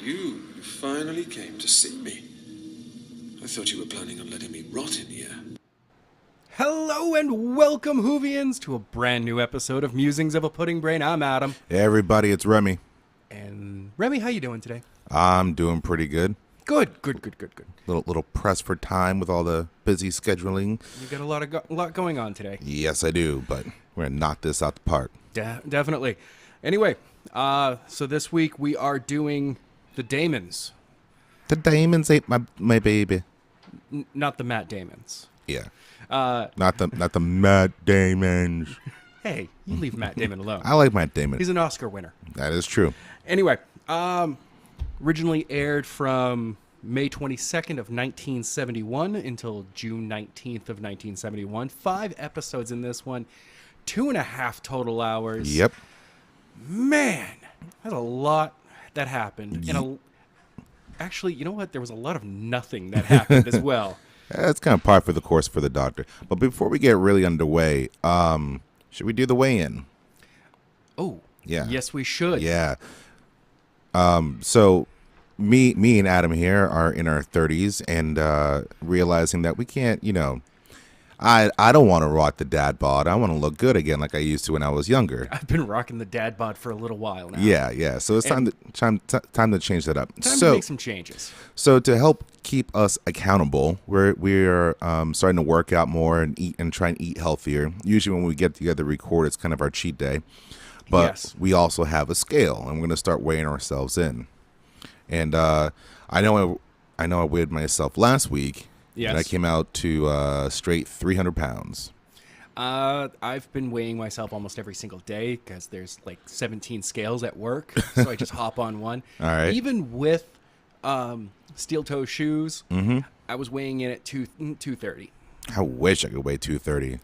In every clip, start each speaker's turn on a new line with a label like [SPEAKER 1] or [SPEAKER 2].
[SPEAKER 1] You finally came to see me. I thought you were planning on letting me rot in here.
[SPEAKER 2] Hello and welcome, Whovians, to a brand new episode of Musings of a Pudding Brain. I'm Adam.
[SPEAKER 3] Hey everybody, it's Remy.
[SPEAKER 2] And Remy, how you doing today?
[SPEAKER 3] I'm doing pretty good.
[SPEAKER 2] Good.
[SPEAKER 3] Little pressed for time with all the busy scheduling.
[SPEAKER 2] You got a lot going on today.
[SPEAKER 3] Yes, I do, but we're gonna knock this out the park.
[SPEAKER 2] Definitely. Anyway, so this week we are doing the DAEMONS.
[SPEAKER 3] The Daemons ate my baby.
[SPEAKER 2] Not the Matt Damons.
[SPEAKER 3] Yeah. Not the Matt Damons.
[SPEAKER 2] Hey, you leave Matt Damon alone.
[SPEAKER 3] I like Matt Damon.
[SPEAKER 2] He's an Oscar winner.
[SPEAKER 3] That is true.
[SPEAKER 2] Anyway, originally aired from May 22nd of 1971 until June 19th of 1971. 5 episodes in this one. 2.5 total hours.
[SPEAKER 3] Yep.
[SPEAKER 2] Man, that's a lot that happened. Actually, you know what? There was a lot of nothing that happened as well.
[SPEAKER 3] That's kind of par for the course for the Doctor. But before we get really underway, should we do the weigh-in?
[SPEAKER 2] Oh,
[SPEAKER 3] yeah. Yes,
[SPEAKER 2] we should.
[SPEAKER 3] Yeah. So me and Adam here are in our 30s and realizing that we can't, I don't want to rock the dad bod. I want to look good again like I used to when I was younger.
[SPEAKER 2] I've been rocking the dad bod for a little while now.
[SPEAKER 3] Yeah. So it's time to change that up.
[SPEAKER 2] Time to make some changes.
[SPEAKER 3] So to help keep us accountable, we're starting to work out more and eat and try and eat healthier. Usually when we get together to record, it's kind of our cheat day. But
[SPEAKER 2] yes,
[SPEAKER 3] we also have a scale, and we're going to start weighing ourselves in. And I know I weighed myself last week.
[SPEAKER 2] Yes.
[SPEAKER 3] And I came out to straight 300 pounds.
[SPEAKER 2] I've been weighing myself almost every single day because there's like 17 scales at work, so I just hop on one.
[SPEAKER 3] All right.
[SPEAKER 2] Even with steel toe shoes, I was weighing in at 230.
[SPEAKER 3] I wish I could weigh 230.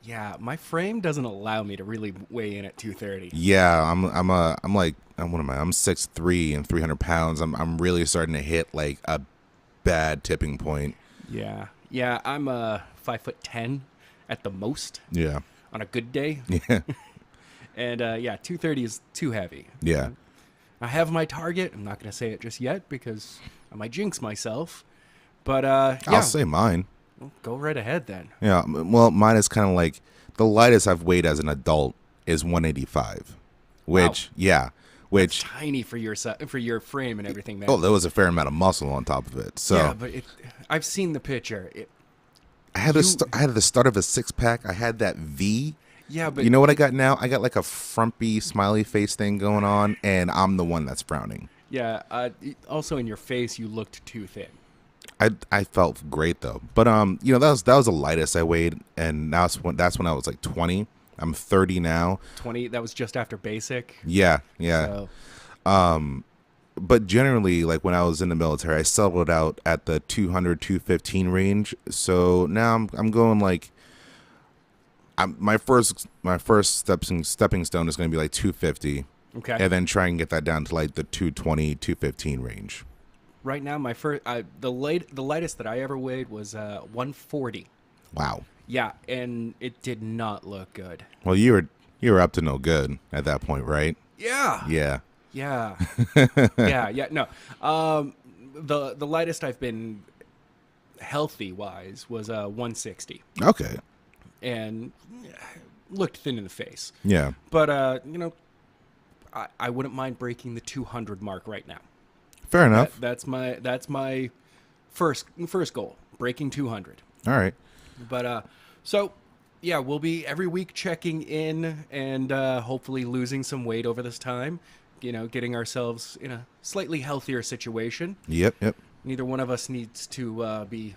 [SPEAKER 2] Yeah, my frame doesn't allow me to really weigh in at 230.
[SPEAKER 3] Yeah, I'm 6'3" and 300 pounds. I'm really starting to hit like a bad tipping point.
[SPEAKER 2] Yeah, I'm 5'10" at the most.
[SPEAKER 3] Yeah.
[SPEAKER 2] On a good day.
[SPEAKER 3] Yeah.
[SPEAKER 2] And 230 is too heavy.
[SPEAKER 3] Yeah.
[SPEAKER 2] I have my target. I'm not going to say it just yet because I might jinx myself. But yeah.
[SPEAKER 3] I'll say mine.
[SPEAKER 2] Well, go right ahead then.
[SPEAKER 3] Yeah. Well, mine is kind of like the lightest I've weighed as an adult is 185, which
[SPEAKER 2] wow.
[SPEAKER 3] yeah. Which
[SPEAKER 2] that's tiny for your frame and everything, man.
[SPEAKER 3] Oh, there was a fair amount of muscle on top of it. So
[SPEAKER 2] yeah, but I've seen the picture.
[SPEAKER 3] I had the start of a 6-pack. I had that V.
[SPEAKER 2] Yeah, but
[SPEAKER 3] you know what I got now? I got like a frumpy smiley face thing going on, and I'm the one that's frowning.
[SPEAKER 2] Yeah. Also, in your face, you looked too thin.
[SPEAKER 3] I felt great though, but that was the lightest I weighed, and that's when I was like 20. I'm 30 now.
[SPEAKER 2] 20. That was just after basic.
[SPEAKER 3] Yeah.
[SPEAKER 2] So.
[SPEAKER 3] But generally, like when I was in the military, I settled out at the 200, 215 range. So now I'm going like, my first stepping stone is going to be like 250.
[SPEAKER 2] Okay.
[SPEAKER 3] And then try and get that down to like the 220, 215 range.
[SPEAKER 2] Right now, the lightest that I ever weighed was 140.
[SPEAKER 3] Wow.
[SPEAKER 2] Yeah, and it did not look good.
[SPEAKER 3] Well, you were up to no good at that point, right?
[SPEAKER 2] Yeah.
[SPEAKER 3] Yeah.
[SPEAKER 2] Yeah. Yeah. No. The lightest I've been healthy wise was 160.
[SPEAKER 3] Okay.
[SPEAKER 2] And looked thin in the face.
[SPEAKER 3] Yeah.
[SPEAKER 2] But I wouldn't mind breaking the 200 mark right now.
[SPEAKER 3] Fair enough.
[SPEAKER 2] That's my first goal, breaking 200.
[SPEAKER 3] All right.
[SPEAKER 2] But so yeah, we'll be every week checking in and hopefully losing some weight over this time. Getting ourselves in a slightly healthier situation.
[SPEAKER 3] Yep.
[SPEAKER 2] Neither one of us needs to be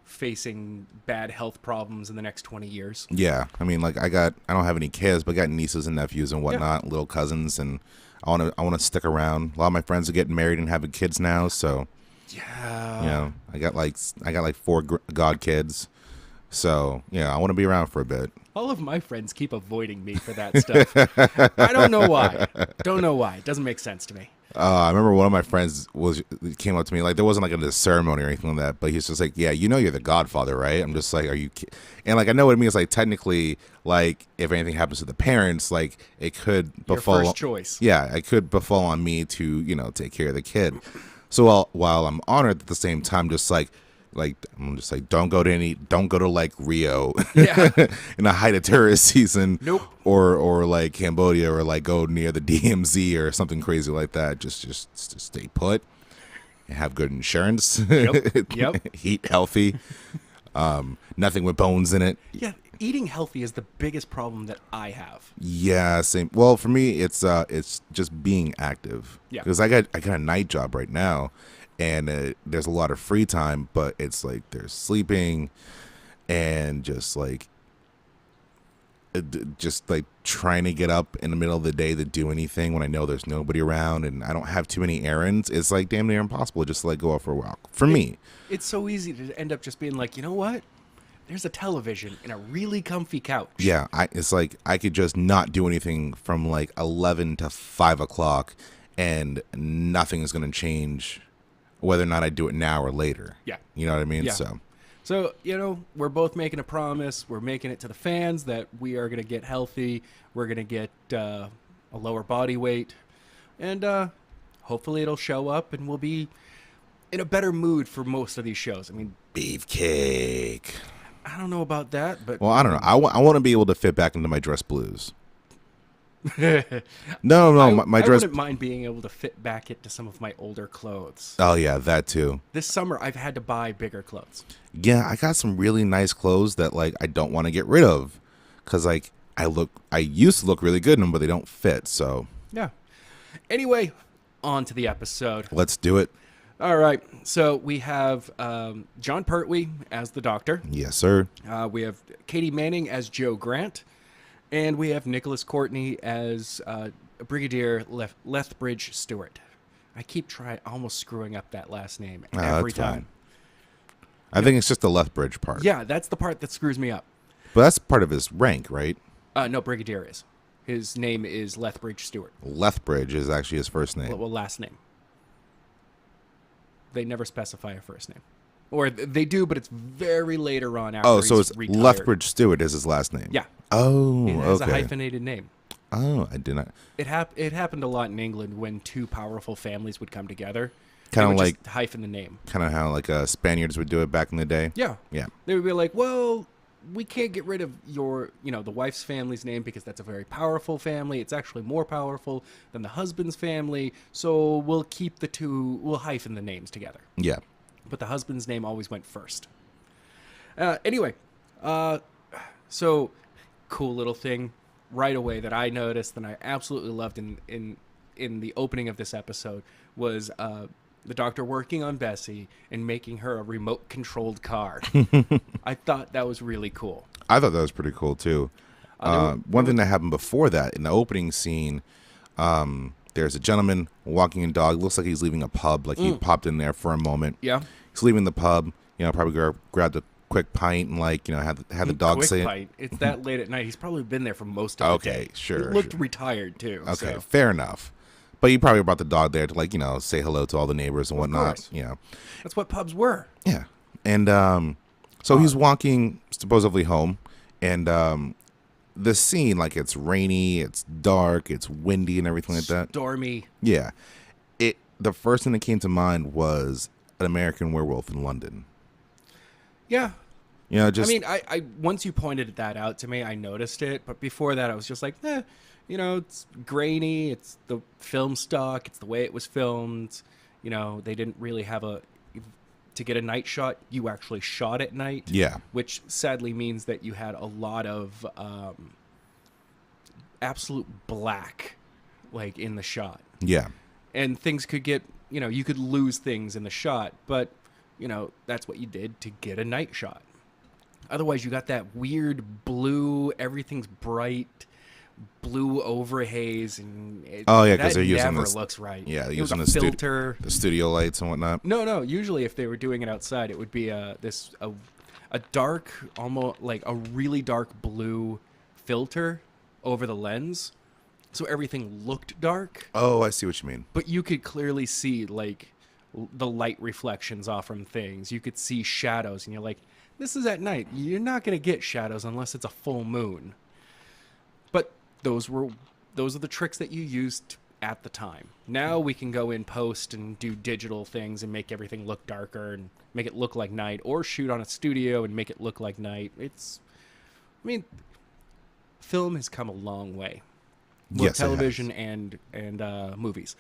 [SPEAKER 2] facing bad health problems in the next 20 years.
[SPEAKER 3] Yeah. I mean, like I don't have any kids, but I got nieces and nephews and whatnot, little cousins, and I want to stick around. A lot of my friends are getting married and having kids now, so
[SPEAKER 2] yeah.
[SPEAKER 3] I got like 4 god kids. So, I want to be around for a bit.
[SPEAKER 2] All of my friends keep avoiding me for that stuff. I don't know why. It doesn't make sense to me.
[SPEAKER 3] I remember one of my friends came up to me, like there wasn't like a ceremony or anything like that, but he's just like, yeah, you know, you're the godfather, right? I'm just like, are you and like I know what it means, like technically, like if anything happens to the parents, like it could befall
[SPEAKER 2] Your first choice.
[SPEAKER 3] Yeah, it could befall on me to, you know, take care of the kid. So while I'm honored, at the same time, just like I'm just like, don't go to like Rio
[SPEAKER 2] Yeah.
[SPEAKER 3] in the height of tourist season.
[SPEAKER 2] Nope.
[SPEAKER 3] Or like Cambodia, or like go near the DMZ or something crazy like that. Just stay put and have good insurance.
[SPEAKER 2] Yep.
[SPEAKER 3] Eat healthy. Nothing with bones in it.
[SPEAKER 2] Yeah, eating healthy is the biggest problem that I have.
[SPEAKER 3] Yeah, same. Well, for me, it's just being active.
[SPEAKER 2] Yeah.
[SPEAKER 3] Because I got a night job right now, and there's a lot of free time, but it's like there's sleeping, and just like trying to get up in the middle of the day to do anything when I know there's nobody around and I don't have too many errands. It's like damn near impossible just to like go out for a walk. For me,
[SPEAKER 2] It's so easy to end up just being like, you know what? There's a television and a really comfy couch.
[SPEAKER 3] yeah, it's like I could just not do anything from like 11 to 5 o'clock, and nothing is going to change whether or not I do it now or later.
[SPEAKER 2] Yeah.
[SPEAKER 3] You know what I mean?
[SPEAKER 2] Yeah. So, you know, we're both making a promise. We're making it to the fans that we are going to get healthy. We're going to get a lower body weight. And hopefully it'll show up and we'll be in a better mood for most of these shows. I mean,
[SPEAKER 3] Beefcake.
[SPEAKER 2] I don't know about that, but...
[SPEAKER 3] Well, I don't know. I want to be able to fit back into my dress blues. No, my
[SPEAKER 2] I
[SPEAKER 3] dress...
[SPEAKER 2] wouldn't mind being able to fit back into some of my older clothes.
[SPEAKER 3] Oh, yeah, that too.
[SPEAKER 2] This summer, I've had to buy bigger clothes.
[SPEAKER 3] Yeah, I got some really nice clothes that like I don't want to get rid of, because like I used to look really good in them, but they don't fit. So
[SPEAKER 2] Yeah. Anyway, on to the episode.
[SPEAKER 3] let's do it.
[SPEAKER 2] All right. So we have John Pertwee as the doctor.
[SPEAKER 3] Yes, sir.
[SPEAKER 2] We have Katie Manning as Joe Grant. And we have Nicholas Courtney as Brigadier Lethbridge Stewart. I keep almost screwing up that last name every
[SPEAKER 3] that's fine.
[SPEAKER 2] time.
[SPEAKER 3] I think it's just the Lethbridge part.
[SPEAKER 2] Yeah, that's the part that screws me up.
[SPEAKER 3] But that's part of his rank, right?
[SPEAKER 2] No, Brigadier is. His name is Lethbridge Stewart.
[SPEAKER 3] Lethbridge is actually his first name.
[SPEAKER 2] Well, last name. They never specify a first name. Or they do, but it's very later on after
[SPEAKER 3] Oh, so
[SPEAKER 2] he's
[SPEAKER 3] it's
[SPEAKER 2] retired.
[SPEAKER 3] Lethbridge Stewart is his last name.
[SPEAKER 2] Yeah.
[SPEAKER 3] Oh,
[SPEAKER 2] It has
[SPEAKER 3] okay.
[SPEAKER 2] a hyphenated name.
[SPEAKER 3] Oh, I did not.
[SPEAKER 2] It happened a lot in England when two powerful families would come together.
[SPEAKER 3] Kinda
[SPEAKER 2] They would
[SPEAKER 3] like-
[SPEAKER 2] just hyphen the name.
[SPEAKER 3] Kind of how like Spaniards would do it back in the day.
[SPEAKER 2] Yeah.
[SPEAKER 3] Yeah.
[SPEAKER 2] They would be like, well, we can't get rid of the wife's family's name because that's a very powerful family. It's actually more powerful than the husband's family. So we'll we'll hyphen the names together.
[SPEAKER 3] Yeah.
[SPEAKER 2] But the husband's name always went first. Anyway, so cool little thing right away that I noticed and I absolutely loved in the opening of this episode was the doctor working on Bessie and making her a remote-controlled car. I thought that was really cool.
[SPEAKER 3] I thought that was pretty cool too. One thing that happened before that in the opening scene, there's a gentleman walking a dog. Looks like he's leaving a pub. Like he popped in there for a moment.
[SPEAKER 2] Yeah.
[SPEAKER 3] He's leaving the pub. Probably grabbed a quick pint and like had the dog
[SPEAKER 2] Quick
[SPEAKER 3] say.
[SPEAKER 2] bite. It's that late at night. He's probably been there for most of the day.
[SPEAKER 3] Okay, sure.
[SPEAKER 2] He looked
[SPEAKER 3] sure.
[SPEAKER 2] retired too.
[SPEAKER 3] Okay,
[SPEAKER 2] so.
[SPEAKER 3] fair enough. But he probably brought the dog there to say hello to all the neighbors and whatnot.
[SPEAKER 2] course.
[SPEAKER 3] You
[SPEAKER 2] That's what pubs were.
[SPEAKER 3] Yeah. And so he's walking supposedly home, and the scene, like, it's rainy, it's dark, it's windy and everything like that.
[SPEAKER 2] Stormy.
[SPEAKER 3] Yeah. The first thing that came to mind was An American Werewolf in London.
[SPEAKER 2] Yeah.
[SPEAKER 3] Just
[SPEAKER 2] I mean, I once you pointed that out to me, I noticed it. But before that, I was just like, it's grainy. It's the film stock. It's the way it was filmed. They didn't really have to get a night shot. You actually shot at night.
[SPEAKER 3] Yeah.
[SPEAKER 2] Which sadly means that you had a lot of absolute black, like, in the shot.
[SPEAKER 3] Yeah.
[SPEAKER 2] And things could get, you could lose things in the shot. But, that's what you did to get a night shot. Otherwise, you got that weird blue, everything's bright, blue overhaze, and
[SPEAKER 3] because they're using
[SPEAKER 2] never
[SPEAKER 3] this.
[SPEAKER 2] looks right.
[SPEAKER 3] Yeah, they're
[SPEAKER 2] it was
[SPEAKER 3] using
[SPEAKER 2] a
[SPEAKER 3] the
[SPEAKER 2] filter.
[SPEAKER 3] the studio lights and whatnot.
[SPEAKER 2] No. Usually, if they were doing it outside, it would be a dark, almost like a really dark blue filter over the lens, so everything looked dark,
[SPEAKER 3] Oh, I see what you mean.
[SPEAKER 2] but you could clearly see like the light reflections off from things. You could see shadows, and you're like, this is at night. You're not going to get shadows unless it's a full moon. But those are the tricks that you used at the time. Now we can go in post and do digital things and make everything look darker and make it look like night, or shoot on a studio and make it look like night. I mean, film has come a long way. Both
[SPEAKER 3] Yes, it has.
[SPEAKER 2] television and movies.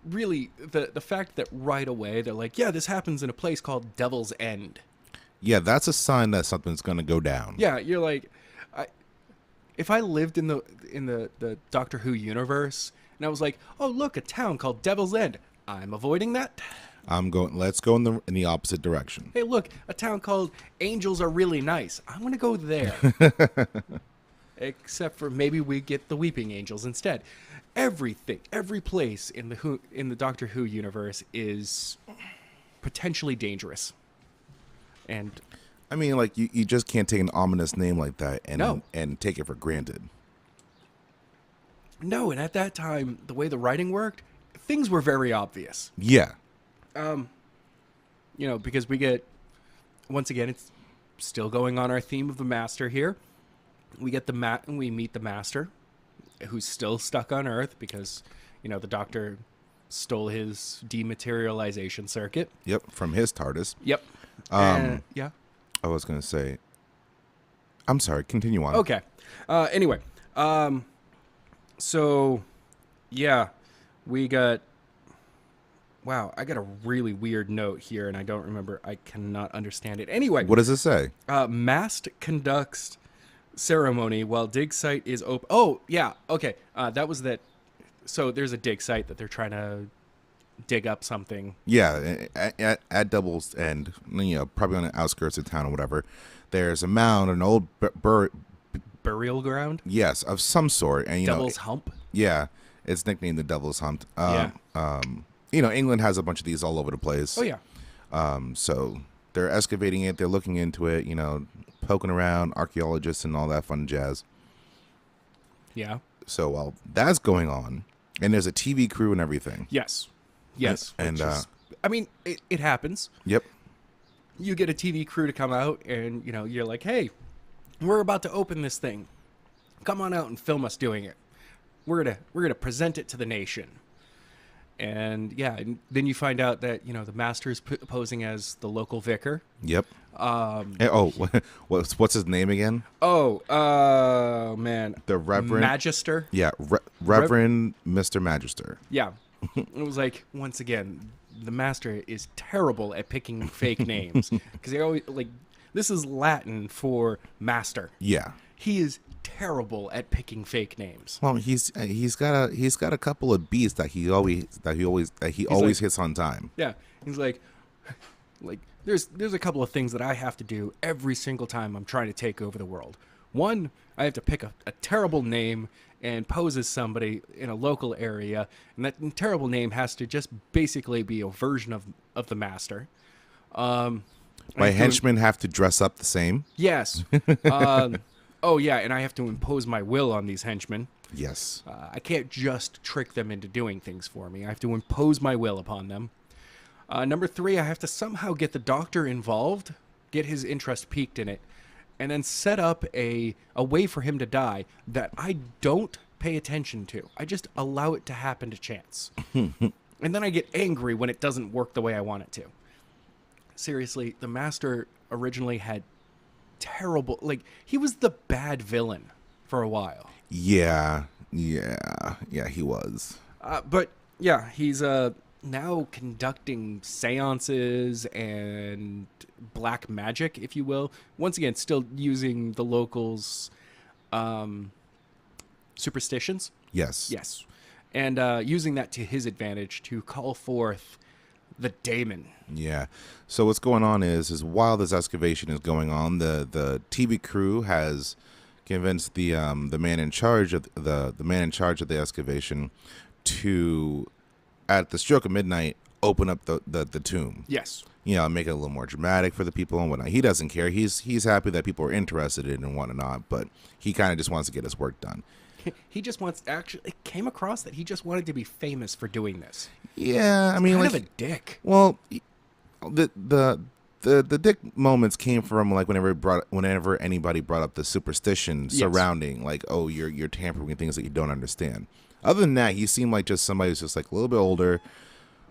[SPEAKER 2] Really, the fact that right away they're like, yeah, this happens in a place called Devil's End.
[SPEAKER 3] Yeah, that's a sign that something's going to go down.
[SPEAKER 2] Yeah, you're like, if I lived in the Doctor Who universe and I was like, oh look, a town called Devil's End, I'm avoiding that.
[SPEAKER 3] Let's go in the opposite direction.
[SPEAKER 2] Hey, look, a town called Angels Are Really Nice, I'm gonna go there. Except for maybe we get the Weeping Angels instead. Every place in the Doctor Who universe is potentially dangerous. And
[SPEAKER 3] I mean, like, you just can't take an ominous name like that
[SPEAKER 2] No.
[SPEAKER 3] and take it for granted.
[SPEAKER 2] no, and at that time, the way the writing worked, things were very obvious.
[SPEAKER 3] Yeah.
[SPEAKER 2] Because we get, once again, it's still going on our theme of the Master here. We get we meet the Master, who's still stuck on Earth because, the Doctor stole his dematerialization circuit.
[SPEAKER 3] Yep, from his TARDIS.
[SPEAKER 2] Yep. Yeah.
[SPEAKER 3] I was going to say, I'm sorry, continue on.
[SPEAKER 2] Okay. Anyway, so, yeah, we got... Wow, I got a really weird note here, and I don't remember. I cannot understand it. Anyway.
[SPEAKER 3] What does it say?
[SPEAKER 2] Mast conducts ceremony while dig site is open. Oh, yeah, okay. That was that. So there's a dig site that they're trying to dig up something.
[SPEAKER 3] Yeah, at Devil's End, probably on the outskirts of town or whatever, there's a mound, an old
[SPEAKER 2] Burial ground?
[SPEAKER 3] yes, of some sort. And,
[SPEAKER 2] Devil's Hump?
[SPEAKER 3] Yeah, it's nicknamed the Devil's Hump.
[SPEAKER 2] Yeah.
[SPEAKER 3] England has a bunch of these all over the place.
[SPEAKER 2] Oh, yeah.
[SPEAKER 3] So they're excavating it. They're looking into it, poking around, archaeologists and all that fun jazz.
[SPEAKER 2] Yeah.
[SPEAKER 3] So while that's going on, and there's a TV crew and everything.
[SPEAKER 2] Yes.
[SPEAKER 3] And,
[SPEAKER 2] I mean, it happens.
[SPEAKER 3] Yep.
[SPEAKER 2] You get a TV crew to come out and, you're like, hey, we're about to open this thing. Come on out and film us doing it. We're gonna present it to the nation. And yeah, and then you find out that the Master is posing as the local vicar.
[SPEAKER 3] Yep. What's his name again?
[SPEAKER 2] Oh, man,
[SPEAKER 3] The Reverend
[SPEAKER 2] Magister.
[SPEAKER 3] Yeah, Reverend Mr. Magister.
[SPEAKER 2] Yeah, it was like, once again, the Master is terrible at picking fake names because they always this is Latin for master.
[SPEAKER 3] Yeah.
[SPEAKER 2] He is terrible at picking fake names.
[SPEAKER 3] Well, he's got a couple of beats that he always hits on time.
[SPEAKER 2] Yeah, he's like there's a couple of things that I have to do every single time I'm trying to take over the world. One, I have to pick a terrible name and pose as somebody in a local area, and that terrible name has to just basically be a version of the Master.
[SPEAKER 3] My henchmen have to dress up the same.
[SPEAKER 2] Yes. Oh yeah, and I have to impose my will on these henchmen.
[SPEAKER 3] Yes.
[SPEAKER 2] I can't just trick them into doing things for me. I have to impose my will upon them. Number 3, I have to somehow get the Doctor involved, get his interest piqued in it, and then set up a way for him to die that I don't pay attention to. I just allow it to happen to chance. And then I get angry when it doesn't work the way I want it to. Seriously, the Master originally had terrible, he was the bad villain for a while.
[SPEAKER 3] Yeah, he was.
[SPEAKER 2] But yeah, he's now conducting seances and black magic, if you will. Once again, still using the locals' superstitions.
[SPEAKER 3] Yes.
[SPEAKER 2] And using that to his advantage to call forth the daemon.
[SPEAKER 3] Yeah. So what's going on is while this excavation is going on, the TV crew has convinced the man in charge of the excavation to, at the stroke of midnight, open up the tomb.
[SPEAKER 2] Yes.
[SPEAKER 3] You know, make it a little more dramatic for the people and whatnot. He doesn't care. He's happy that people are interested in and whatnot, but he kind of just wants to get his work done.
[SPEAKER 2] He just wants, actually, it came across that he just wanted to be famous for doing this.
[SPEAKER 3] Yeah, I mean,
[SPEAKER 2] Kind
[SPEAKER 3] like,
[SPEAKER 2] of a dick.
[SPEAKER 3] well, the dick moments came from like whenever anybody brought up the superstition surrounding like, oh, you're tampering with things that you don't understand. Other than that, he seemed like just somebody who's just like a little bit older,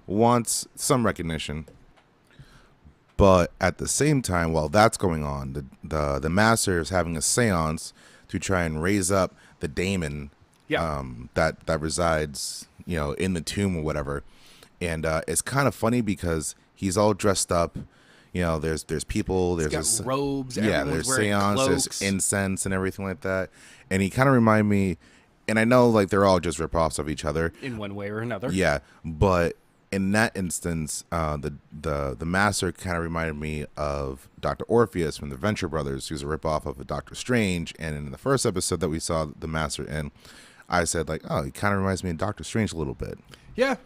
[SPEAKER 3] wants some recognition. But at the same time, while that's going on, the master is having a seance to try and raise up the daemon that resides, you know, in the tomb or whatever. And it's kind of funny because he's all dressed up. You know, there's people, there's
[SPEAKER 2] He's got robes,
[SPEAKER 3] there's
[SPEAKER 2] wearing
[SPEAKER 3] seance,
[SPEAKER 2] cloaks.
[SPEAKER 3] there's incense and everything like that. And he kind of remind me, and I know like they're all just ripoffs of each other
[SPEAKER 2] In one way or another.
[SPEAKER 3] Yeah, but in that instance, the master kind of reminded me of Dr. Orpheus from the Venture Brothers, who's a ripoff of a Doctor Strange. And in the first episode that we saw the master in, I said like, oh, he kind of reminds me of Doctor Strange a little bit.
[SPEAKER 2] Yeah.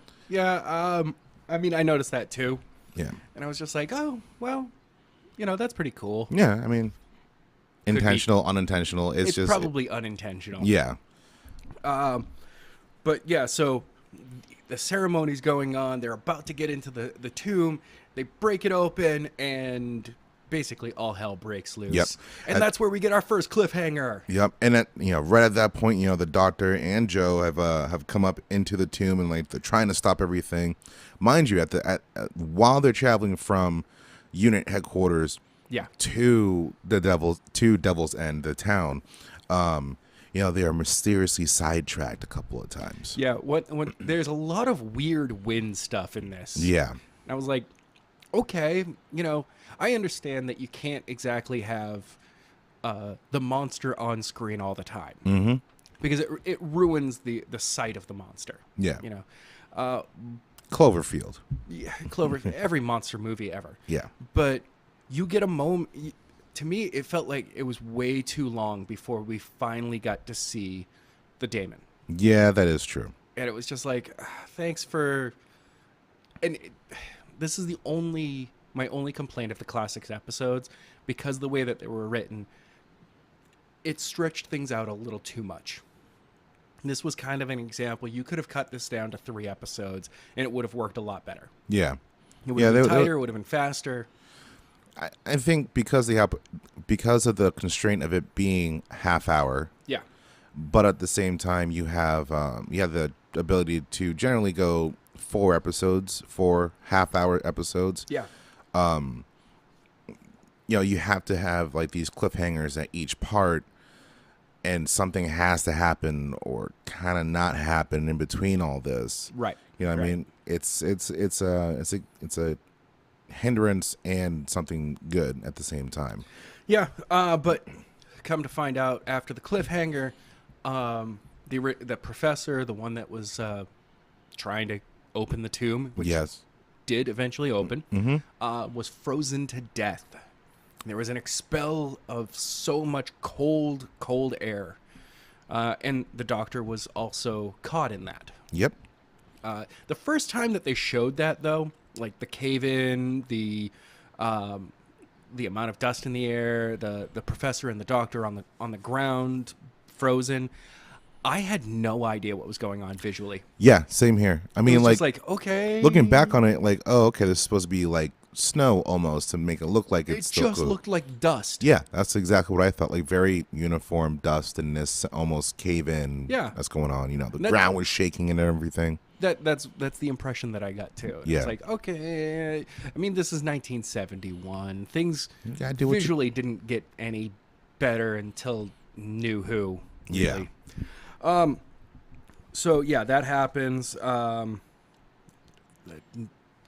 [SPEAKER 2] I mean, I noticed that too.
[SPEAKER 3] Yeah.
[SPEAKER 2] And I was just like, oh, well, you know, that's pretty cool.
[SPEAKER 3] Yeah, I mean, intentional, unintentional. It's just
[SPEAKER 2] probably unintentional.
[SPEAKER 3] Yeah.
[SPEAKER 2] But yeah, so the ceremony's going on. They're about to get into the tomb. They break it open, and basically all hell breaks loose.
[SPEAKER 3] Yep.
[SPEAKER 2] And that's where we get our first cliffhanger.
[SPEAKER 3] Yep. And right at that point, the doctor and Joe have come up into the tomb, and like they're trying to stop everything. Mind you, while they're traveling from unit headquarters to Devil's End, the town, they are mysteriously sidetracked a couple of times.
[SPEAKER 2] Yeah, when there's a lot of weird wind stuff in this.
[SPEAKER 3] Yeah.
[SPEAKER 2] And I was like, okay, I understand that you can't exactly have the monster on screen all the time.
[SPEAKER 3] Mm-hmm.
[SPEAKER 2] Because it ruins the sight of the monster.
[SPEAKER 3] Yeah. Cloverfield.
[SPEAKER 2] Yeah, Cloverfield. Every monster movie ever.
[SPEAKER 3] Yeah.
[SPEAKER 2] But you get a moment. To me, it felt like it was way too long before we finally got to see the daemon.
[SPEAKER 3] Yeah, that is true.
[SPEAKER 2] And it was just like, thanks for. And this is my only complaint of the classics episodes, because the way that they were written, it stretched things out a little too much. This was kind of an example. You could have cut this down to 3 episodes, and it would have worked a lot better.
[SPEAKER 3] Yeah.
[SPEAKER 2] It would have been tighter. It would have been faster.
[SPEAKER 3] I think because of the constraint of it being half hour.
[SPEAKER 2] Yeah.
[SPEAKER 3] But at the same time, you have the ability to generally go 4 half-hour episodes.
[SPEAKER 2] Yeah.
[SPEAKER 3] You have to have like these cliffhangers at each part, and something has to happen or kind of not happen in between all this.
[SPEAKER 2] Right.
[SPEAKER 3] You know what
[SPEAKER 2] right.
[SPEAKER 3] I mean? It's a hindrance and something good at the same time.
[SPEAKER 2] Yeah. But come to find out, after the cliffhanger, the professor, the one that was trying to open the tomb, which did eventually open, was frozen to death. There was an expel of so much cold air. And the doctor was also caught in that.
[SPEAKER 3] Yep.
[SPEAKER 2] The first time that they showed that, though, like the cave-in, the amount of dust in the air, the professor and the doctor on the ground, frozen, I had no idea what was going on visually.
[SPEAKER 3] Yeah, same here. I mean,
[SPEAKER 2] just like, okay.
[SPEAKER 3] Looking back on it, like, oh, okay, this is supposed to be like snow almost to make it look like it's still
[SPEAKER 2] just looked like dust.
[SPEAKER 3] Yeah, that's exactly what I thought. Like very uniform dust in this almost cave-in.
[SPEAKER 2] Yeah,
[SPEAKER 3] that's going on. The ground was shaking and everything.
[SPEAKER 2] That's the impression that I got too.
[SPEAKER 3] Yeah.
[SPEAKER 2] It's like, okay, I mean, this is 1971. Things visually didn't get any better until New Who. Really.
[SPEAKER 3] Yeah.
[SPEAKER 2] So yeah, that happens. The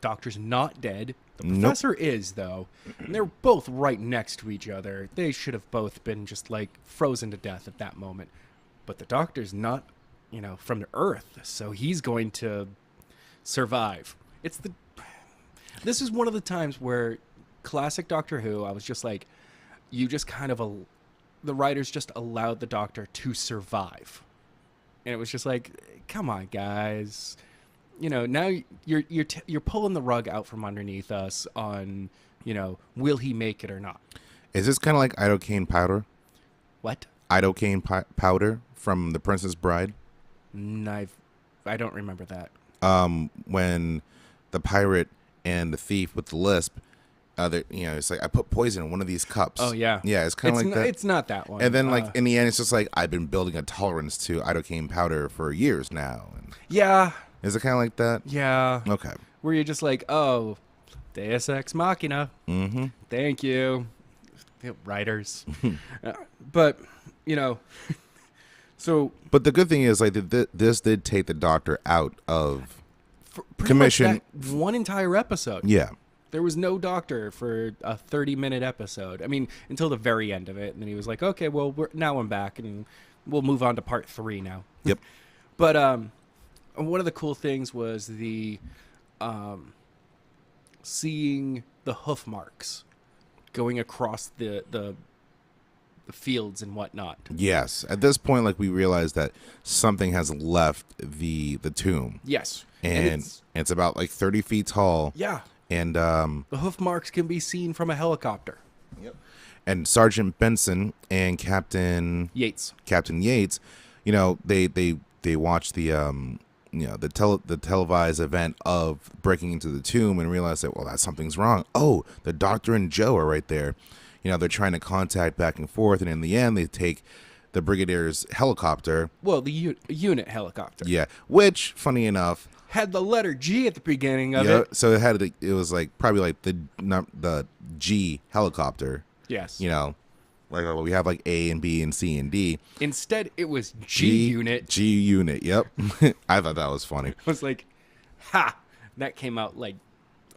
[SPEAKER 2] doctor's not dead. The professor is, though. And they're both right next to each other. They should have both been just like frozen to death at that moment. But the doctor's not, from the Earth, so he's going to survive. This is one of the times where classic Doctor Who, I was just like, you just kind of the writers just allowed the Doctor to survive. And it was just like, come on, guys. now you're pulling the rug out from underneath us on, will he make it or not?
[SPEAKER 3] Is this kind of like idocaine powder?
[SPEAKER 2] What?
[SPEAKER 3] Idocaine powder from The Princess Bride?
[SPEAKER 2] I don't remember that.
[SPEAKER 3] When the pirate and the thief with the lisp, it's like, I put poison in one of these cups.
[SPEAKER 2] Oh, yeah.
[SPEAKER 3] Yeah, it's kind of like that.
[SPEAKER 2] It's not that one.
[SPEAKER 3] And then, in the end, it's just like, I've been building a tolerance to idocaine powder for years now. And
[SPEAKER 2] yeah.
[SPEAKER 3] is it kind of like that?
[SPEAKER 2] Yeah.
[SPEAKER 3] Okay.
[SPEAKER 2] Where you're just like, oh, Deus Ex Machina.
[SPEAKER 3] Mm-hmm.
[SPEAKER 2] Thank you. Writers. But, so.
[SPEAKER 3] But the good thing is, like, this did take the Doctor out of
[SPEAKER 2] commission. That one entire episode.
[SPEAKER 3] Yeah.
[SPEAKER 2] There was no Doctor for a 30-minute episode. I mean, until the very end of it. And then he was like, okay, well, now I'm back, and we'll move on to part 3 now.
[SPEAKER 3] Yep.
[SPEAKER 2] But one of the cool things was the seeing the hoof marks going across the fields and whatnot.
[SPEAKER 3] Yes. At this point, like, we realized that something has left the tomb.
[SPEAKER 2] Yes.
[SPEAKER 3] And it's about like 30 feet tall.
[SPEAKER 2] Yeah.
[SPEAKER 3] And
[SPEAKER 2] the hoof marks can be seen from a helicopter.
[SPEAKER 3] Yep. And Sergeant Benson and Captain Yates, they watched the televised event of breaking into the tomb and realized that, well, that something's wrong. Oh, the Doctor and Joe are right there. They're trying to contact back and forth, and in the end, they take the Brigadier's helicopter.
[SPEAKER 2] Well, the unit helicopter.
[SPEAKER 3] Yeah, which, funny enough,
[SPEAKER 2] had the letter G at the beginning of it.
[SPEAKER 3] So it was like probably like the G helicopter.
[SPEAKER 2] Yes.
[SPEAKER 3] Like we have like A and B and C and D.
[SPEAKER 2] Instead, it was G unit.
[SPEAKER 3] G unit. Yep. I thought that was funny.
[SPEAKER 2] I was like, ha! That came out like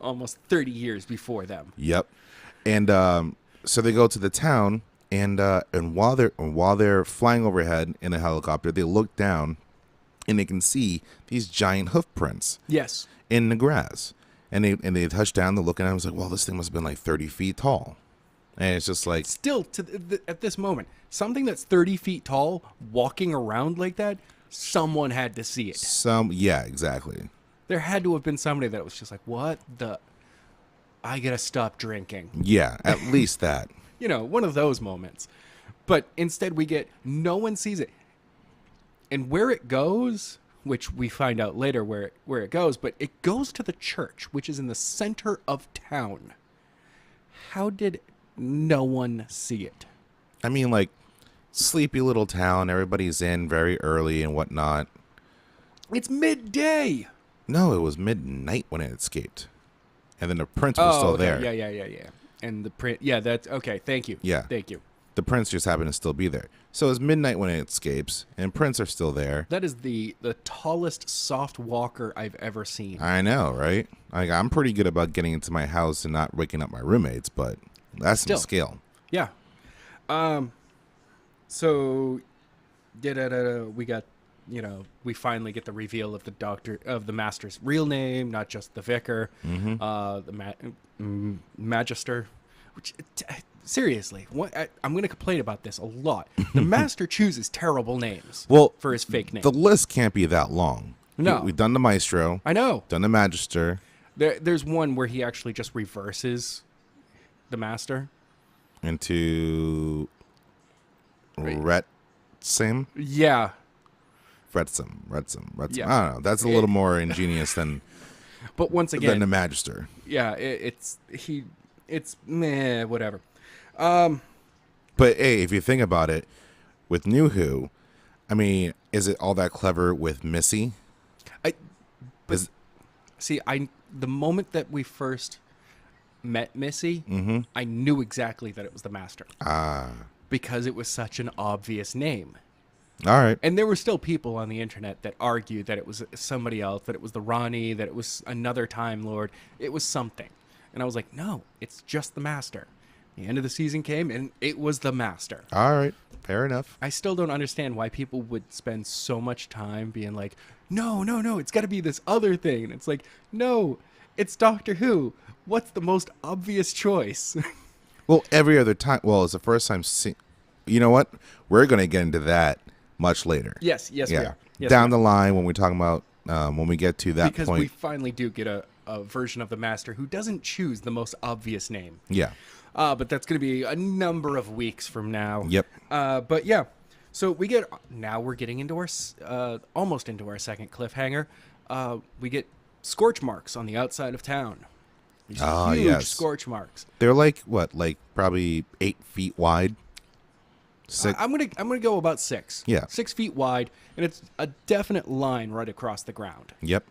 [SPEAKER 2] almost 30 years before them.
[SPEAKER 3] Yep. And so they go to the town, and while they're flying overhead in a helicopter, they look down, and they can see these giant hoof prints.
[SPEAKER 2] Yes.
[SPEAKER 3] In the grass, and they touch down. They're looking at it. I was like, well, this thing must have been like 30 feet tall. And it's just like,
[SPEAKER 2] still at this moment, something that's 30 feet tall walking around like that, someone had to see it.
[SPEAKER 3] Yeah, exactly.
[SPEAKER 2] There had to have been somebody that was just like, what the? I gotta stop drinking.
[SPEAKER 3] Yeah, at least that.
[SPEAKER 2] One of those moments. But instead we get, no one sees it. And where it goes, which we find out later where it goes, but it goes to the church, which is in the center of town. How did no one see it?
[SPEAKER 3] I mean, like, sleepy little town, everybody's in very early and whatnot.
[SPEAKER 2] It's midday.
[SPEAKER 3] No, it was midnight when it escaped. And then the prince was still there.
[SPEAKER 2] Yeah. And the prince, that's, okay, thank you.
[SPEAKER 3] Yeah.
[SPEAKER 2] Thank you.
[SPEAKER 3] The prince just happened to still be there. So it's midnight when it escapes, and prince are still there.
[SPEAKER 2] That is the tallest soft walker I've ever seen.
[SPEAKER 3] I know, right? I'm pretty good about getting into my house and not waking up my roommates, but that's some skill.
[SPEAKER 2] Yeah. So, we got, we finally get the reveal of the master's real name, not just the vicar, the magister, which, seriously, I'm going to complain about this a lot. The master chooses terrible names for his fake name.
[SPEAKER 3] The list can't be that long.
[SPEAKER 2] No.
[SPEAKER 3] We've done the maestro.
[SPEAKER 2] I know.
[SPEAKER 3] Done the magister.
[SPEAKER 2] There's one where he actually just reverses the master
[SPEAKER 3] into Retsim.
[SPEAKER 2] Yeah.
[SPEAKER 3] Retsim.
[SPEAKER 2] Yeah.
[SPEAKER 3] I don't know. That's a little more ingenious than.
[SPEAKER 2] But once again,
[SPEAKER 3] than the magister.
[SPEAKER 2] Yeah, it's meh, whatever.
[SPEAKER 3] But hey, if you think about it, with New Who, I mean, is it all that clever with Missy?
[SPEAKER 2] The moment that we first met Missy, I knew exactly that it was the master. Because it was such an obvious name.
[SPEAKER 3] All right.
[SPEAKER 2] And there were still people on the internet that argued that it was somebody else, that it was the Ronnie, that it was another Time Lord. It was something. And I was like, no, it's just the master. The end of the season came, and it was the master.
[SPEAKER 3] All right. Fair enough.
[SPEAKER 2] I still don't understand why people would spend so much time being like, no, it's got to be this other thing. And it's like, no, it's Doctor Who. What's the most obvious choice?
[SPEAKER 3] Well, every other time. Well, it's the first time. You know what? We're going to get into that much later.
[SPEAKER 2] Yes, we are. Yes,
[SPEAKER 3] Down the line when we're talking about when we get to that
[SPEAKER 2] because
[SPEAKER 3] point.
[SPEAKER 2] we finally do get a version of the Master who doesn't choose the most obvious name.
[SPEAKER 3] Yeah.
[SPEAKER 2] But that's going to be a number of weeks from now.
[SPEAKER 3] Yep.
[SPEAKER 2] But yeah, so we're getting into our almost into our second cliffhanger. We get scorch marks on the outside of town. These huge
[SPEAKER 3] yes.
[SPEAKER 2] scorch marks.
[SPEAKER 3] They're like what, like probably 8 feet wide. 6.
[SPEAKER 2] I'm gonna go about 6.
[SPEAKER 3] Yeah.
[SPEAKER 2] 6 feet wide, and it's a definite line right across the ground.
[SPEAKER 3] Yep.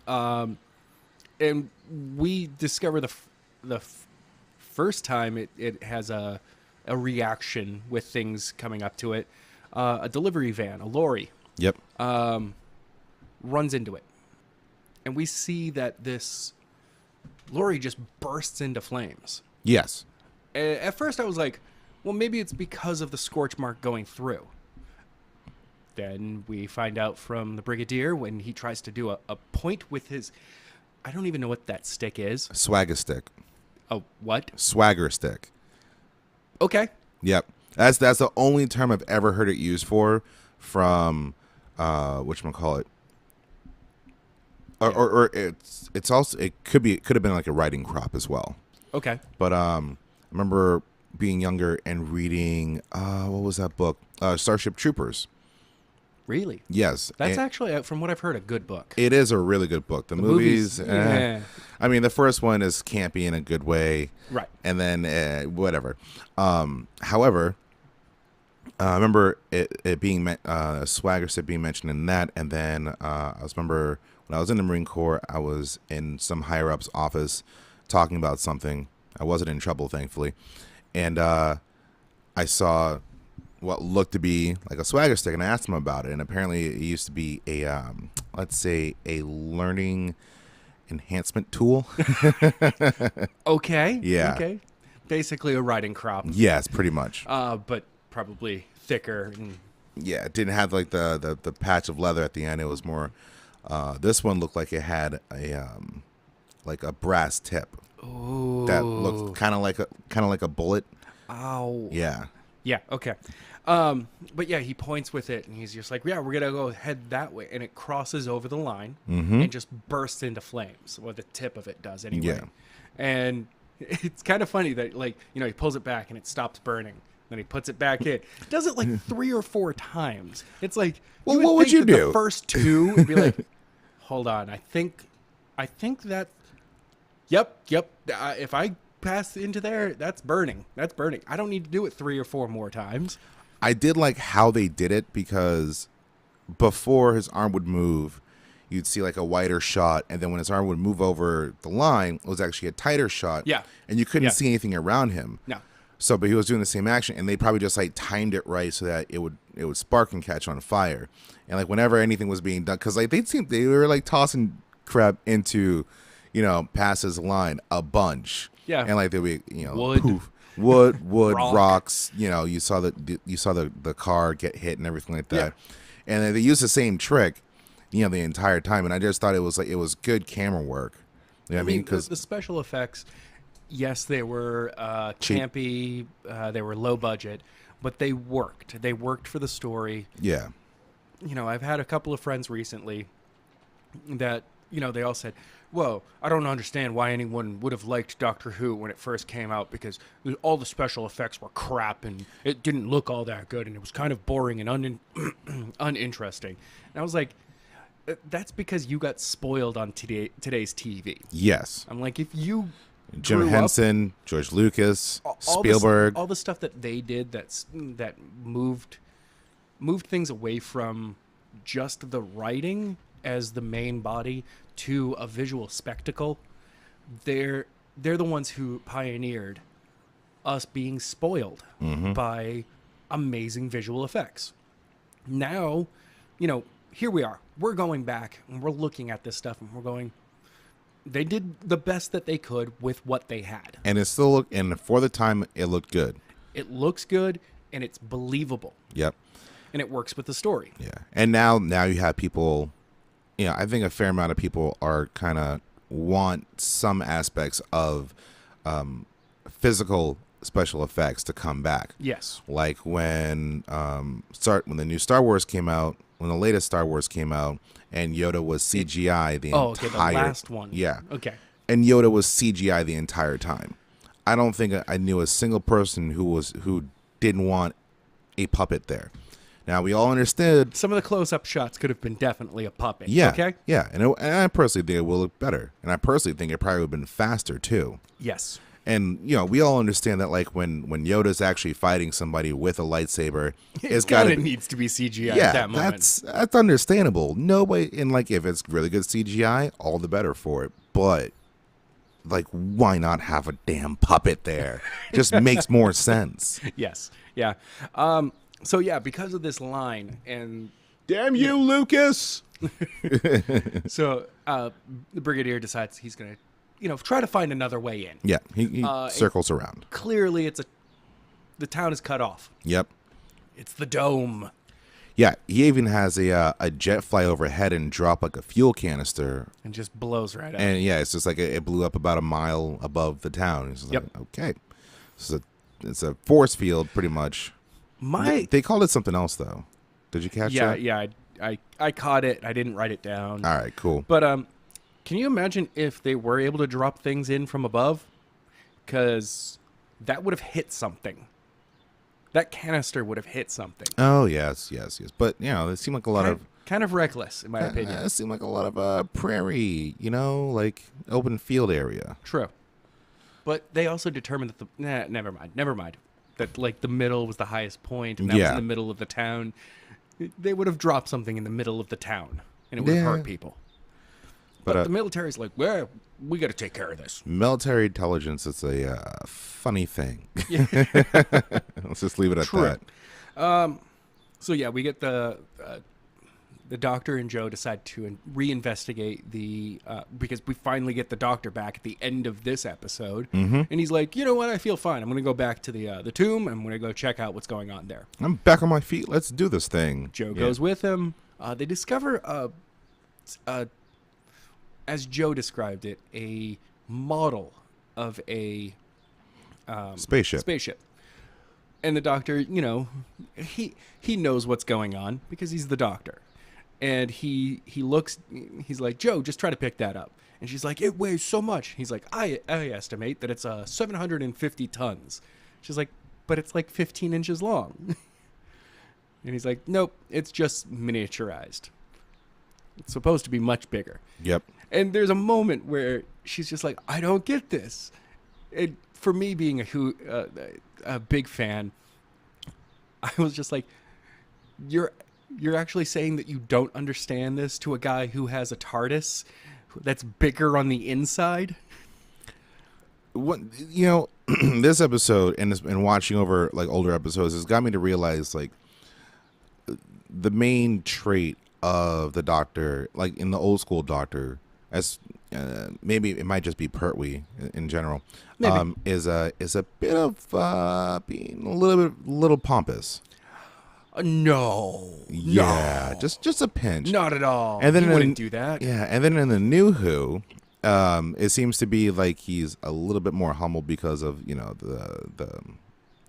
[SPEAKER 2] And we discover the first time it has a reaction with things coming up to it. A delivery van, a lorry,
[SPEAKER 3] Yep.
[SPEAKER 2] runs into it, and we see that this lorry just bursts into flames.
[SPEAKER 3] Yes.
[SPEAKER 2] At first, I was like, well, maybe it's because of the scorch mark going through. Then we find out from the Brigadier when he tries to do a point with his... I don't even know what that stick is.
[SPEAKER 3] Swagger stick.
[SPEAKER 2] Oh, what?
[SPEAKER 3] Swagger stick.
[SPEAKER 2] Okay.
[SPEAKER 3] Yep. That's the only term I've ever heard it used for from whatchamacallit. Or it's also it could have been like a riding crop as well.
[SPEAKER 2] Okay.
[SPEAKER 3] But I remember being younger and reading what was that book? Starship Troopers.
[SPEAKER 2] Really?
[SPEAKER 3] Yes.
[SPEAKER 2] That's actually, from what I've heard, a good book.
[SPEAKER 3] It is a really good book. The movies,
[SPEAKER 2] yeah.
[SPEAKER 3] I mean, the first one is campy in a good way.
[SPEAKER 2] Right.
[SPEAKER 3] And then whatever. However, I remember it being swagger stick being mentioned in that, and then I remember when I was in the Marine Corps, I was in some higher up's office talking about something. I wasn't in trouble, thankfully, and I saw what looked to be like a swagger stick, and I asked him about it, and apparently it used to be a let's say a learning enhancement tool.
[SPEAKER 2] Okay.
[SPEAKER 3] Yeah.
[SPEAKER 2] Okay. Basically a riding crop.
[SPEAKER 3] Yes, pretty much.
[SPEAKER 2] But probably thicker. And...
[SPEAKER 3] Yeah, it didn't have like the patch of leather at the end. It was more. This one looked like it had a like a brass tip.
[SPEAKER 2] Ooh.
[SPEAKER 3] That looked kind of like a bullet.
[SPEAKER 2] Ow.
[SPEAKER 3] Yeah.
[SPEAKER 2] Yeah. Okay. But yeah, he points with it, and he's just like, "Yeah, we're gonna go head that way," and it crosses over the line and just bursts into flames. Well, the tip of it does anyway.
[SPEAKER 3] Yeah.
[SPEAKER 2] And it's kind of funny that, like, you know, he pulls it back and it stops burning. Then he puts it back in. Does it like 3 or 4 times. It's like,
[SPEAKER 3] well, what would you
[SPEAKER 2] think that
[SPEAKER 3] do?
[SPEAKER 2] The first 2 would be like, hold on, I think that. Yep. If I pass into there, that's burning. I don't need to do it 3 or 4 more times.
[SPEAKER 3] I did like how they did it, because before his arm would move, you'd see like a wider shot, and then when his arm would move over the line, it was actually a tighter shot.
[SPEAKER 2] Yeah.
[SPEAKER 3] And you couldn't
[SPEAKER 2] Yeah.
[SPEAKER 3] see anything around him.
[SPEAKER 2] No.
[SPEAKER 3] So, but he was doing the same action, and they probably just like timed it right so that it would spark and catch on fire. And like whenever anything was being done, because like they were like tossing crap into, past his line a bunch.
[SPEAKER 2] Yeah.
[SPEAKER 3] And like they would,
[SPEAKER 2] Wood.
[SPEAKER 3] poof, wood,
[SPEAKER 2] Rock.
[SPEAKER 3] rocks. You saw the car get hit and everything like that. Yeah. And then they used the same trick, the entire time. And I just thought it was good camera work. You know what I mean? Because
[SPEAKER 2] the special effects, yes, they were campy, they were low budget, but they worked. They worked for the story.
[SPEAKER 3] yeah.
[SPEAKER 2] I've had a couple of friends recently that, they all said, whoa, I don't understand why anyone would have liked Doctor Who when it first came out, because all the special effects were crap and it didn't look all that good and it was kind of boring and uninteresting. And I was like, that's because you got spoiled on today's TV.
[SPEAKER 3] Yes.
[SPEAKER 2] I'm like, if you
[SPEAKER 3] Jim
[SPEAKER 2] grew up-
[SPEAKER 3] Henson, George Lucas,
[SPEAKER 2] all
[SPEAKER 3] Spielberg.
[SPEAKER 2] all the stuff that they did that moved things away from just the writing as the main body to a visual spectacle. They're the ones who pioneered us being spoiled by amazing visual effects. Now, here we are. We're going back and we're looking at this stuff and we're going, they did the best that they could with what they had.
[SPEAKER 3] And it still and for the time, it looked good.
[SPEAKER 2] It looks good and it's believable.
[SPEAKER 3] Yep.
[SPEAKER 2] And it works with the story.
[SPEAKER 3] Yeah. And now you have people, I think a fair amount of people are kind of want some aspects of physical special effects to come back.
[SPEAKER 2] Yes.
[SPEAKER 3] Like when the new Star Wars came out, when the latest Star Wars came out, and Yoda was CGI the
[SPEAKER 2] okay,
[SPEAKER 3] entire.
[SPEAKER 2] the last one.
[SPEAKER 3] Yeah.
[SPEAKER 2] Okay.
[SPEAKER 3] And Yoda was CGI the entire time. I don't think I knew a single person who didn't want a puppet there. Now we all understood.
[SPEAKER 2] Some of the close-up shots could have been definitely a puppet.
[SPEAKER 3] Yeah.
[SPEAKER 2] Okay.
[SPEAKER 3] Yeah, and I personally think it will look better, and I personally think it probably would have been faster too.
[SPEAKER 2] Yes.
[SPEAKER 3] And we all understand that like when Yoda's actually fighting somebody with a lightsaber, it's got
[SPEAKER 2] It needs to be CGI
[SPEAKER 3] yeah,
[SPEAKER 2] at that moment.
[SPEAKER 3] that's understandable. Nobody, and like if it's really good CGI, all the better for it. But like, why not have a damn puppet there? Just makes more sense.
[SPEAKER 2] Yes. Yeah. So yeah, because of this line, and
[SPEAKER 3] Damn you, Lucas!
[SPEAKER 2] so the Brigadier decides he's gonna, try to find another way in.
[SPEAKER 3] Yeah, he circles around.
[SPEAKER 2] Clearly, the town is cut off.
[SPEAKER 3] Yep.
[SPEAKER 2] It's the dome.
[SPEAKER 3] Yeah, he even has a jet fly overhead and drop like a fuel canister.
[SPEAKER 2] And just blows right up.
[SPEAKER 3] And yeah, it's just like it blew up about a mile above the town. It's just
[SPEAKER 2] Yep.
[SPEAKER 3] like, okay. So it's a force field, pretty much. They called it something else, though. Did you catch that?
[SPEAKER 2] Yeah, I caught it. I didn't write it down.
[SPEAKER 3] All right, cool.
[SPEAKER 2] But can you imagine if they were able to drop things in from above? Because that would have hit something. That canister would have hit something.
[SPEAKER 3] Oh, yes. But, it seemed like a lot of...
[SPEAKER 2] Kind of reckless, in my opinion.
[SPEAKER 3] It seemed like a lot of prairie, like open field area.
[SPEAKER 2] True. But they also determined that never mind. That, like, the middle was the highest point, and that was in the middle of the town. They would have dropped something in the middle of the town, and it would have hurt people. But the military's like, well, we got to take care of this.
[SPEAKER 3] Military intelligence is a funny thing.
[SPEAKER 2] Yeah.
[SPEAKER 3] Let's just leave it at
[SPEAKER 2] True.
[SPEAKER 3] that.
[SPEAKER 2] So, yeah, we get the doctor and Joe decide to reinvestigate because we finally get the doctor back at the end of this episode. Mm-hmm. And he's like, you know what? I feel fine. I'm going to go back to the tomb. I'm going to go check out what's going on there.
[SPEAKER 3] I'm back on my feet. Let's do this thing.
[SPEAKER 2] Joe goes with him. They discover, as Joe described it, a model of a
[SPEAKER 3] spaceship.
[SPEAKER 2] And the doctor, he knows what's going on because he's the doctor. And he looks, he's like, Joe, just try to pick that up. And she's like, it weighs so much. He's like, I estimate that it's 750 tons. She's like, but it's like 15 inches long. And he's like, nope, it's just miniaturized. It's supposed to be much bigger.
[SPEAKER 3] Yep.
[SPEAKER 2] And there's a moment where she's just like, I don't get this. And for me being a big fan, I was just like, you're actually saying that you don't understand this to a guy who has a TARDIS that's bigger on the inside?
[SPEAKER 3] What this episode and watching over like older episodes has got me to realize like the main trait of the Doctor, like in the old school Doctor, as maybe it might just be Pertwee in general, is a bit of being a little pompous.
[SPEAKER 2] No.
[SPEAKER 3] Yeah, just a pinch.
[SPEAKER 2] Not at all.
[SPEAKER 3] And then
[SPEAKER 2] he wouldn't do that.
[SPEAKER 3] Yeah, and then in the new Who, it seems to be like he's a little bit more humble because of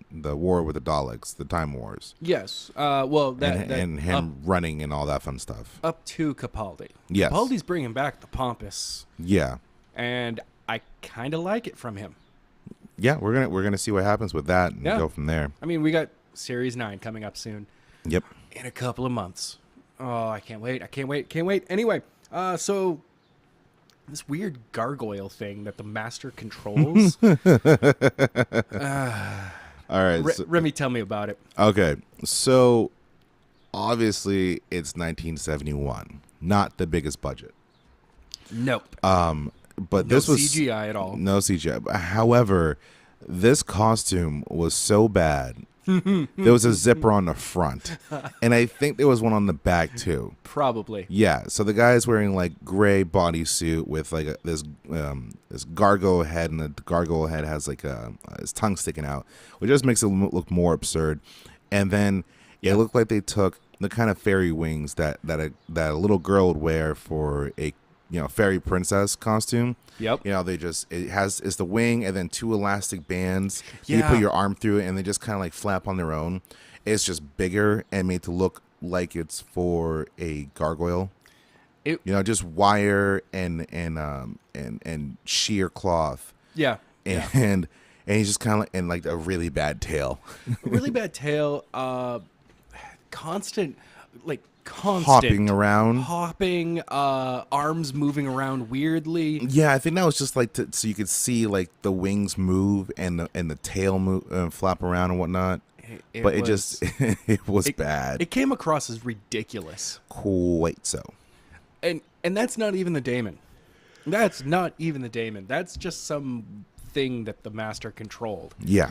[SPEAKER 3] the war with the Daleks, the Time Wars.
[SPEAKER 2] Yes. Well,
[SPEAKER 3] and him running and all that fun stuff.
[SPEAKER 2] Up to Capaldi.
[SPEAKER 3] Yes.
[SPEAKER 2] Capaldi's bringing back the pompous.
[SPEAKER 3] Yeah.
[SPEAKER 2] And I kind of like it from him.
[SPEAKER 3] Yeah, we're gonna see what happens with that and go from there.
[SPEAKER 2] I mean, we got Series 9 coming up soon.
[SPEAKER 3] Yep.
[SPEAKER 2] In a couple of months. Oh, I can't wait. Anyway, so this weird gargoyle thing that the Master controls.
[SPEAKER 3] All right.
[SPEAKER 2] Remy, tell me about it.
[SPEAKER 3] Okay. So, obviously, it's 1971. Not the biggest budget.
[SPEAKER 2] Nope.
[SPEAKER 3] But this was
[SPEAKER 2] CGI at all.
[SPEAKER 3] No CGI. However, this costume was so bad. There was a zipper on the front, and I think there was one on the back too.
[SPEAKER 2] Probably.
[SPEAKER 3] Yeah. So the guy's wearing like gray bodysuit with like this gargoyle head, and the gargoyle head has like his tongue sticking out, which just makes it look more absurd. And then it looked like they took the kind of fairy wings that a little girl would wear for a fairy princess costume.
[SPEAKER 2] Yep.
[SPEAKER 3] It's the wing and then two elastic bands.
[SPEAKER 2] Yeah.
[SPEAKER 3] You put your arm through it and they just kind of like flap on their own. It's just bigger and made to look like it's for a gargoyle.
[SPEAKER 2] It,
[SPEAKER 3] Just wire and sheer cloth,
[SPEAKER 2] yeah.
[SPEAKER 3] and he's just kind of like a really bad tail,
[SPEAKER 2] A really bad tail. Constant,
[SPEAKER 3] hopping around.
[SPEAKER 2] hopping, arms moving around weirdly.
[SPEAKER 3] Yeah, I think that was just so you could see like the wings move and the tail move, flap around and whatnot. But it just it was bad.
[SPEAKER 2] It came across as ridiculous.
[SPEAKER 3] Quite so.
[SPEAKER 2] And that's not even the daemon. That's not even the daemon. That's just some thing that the master controlled.
[SPEAKER 3] Yeah.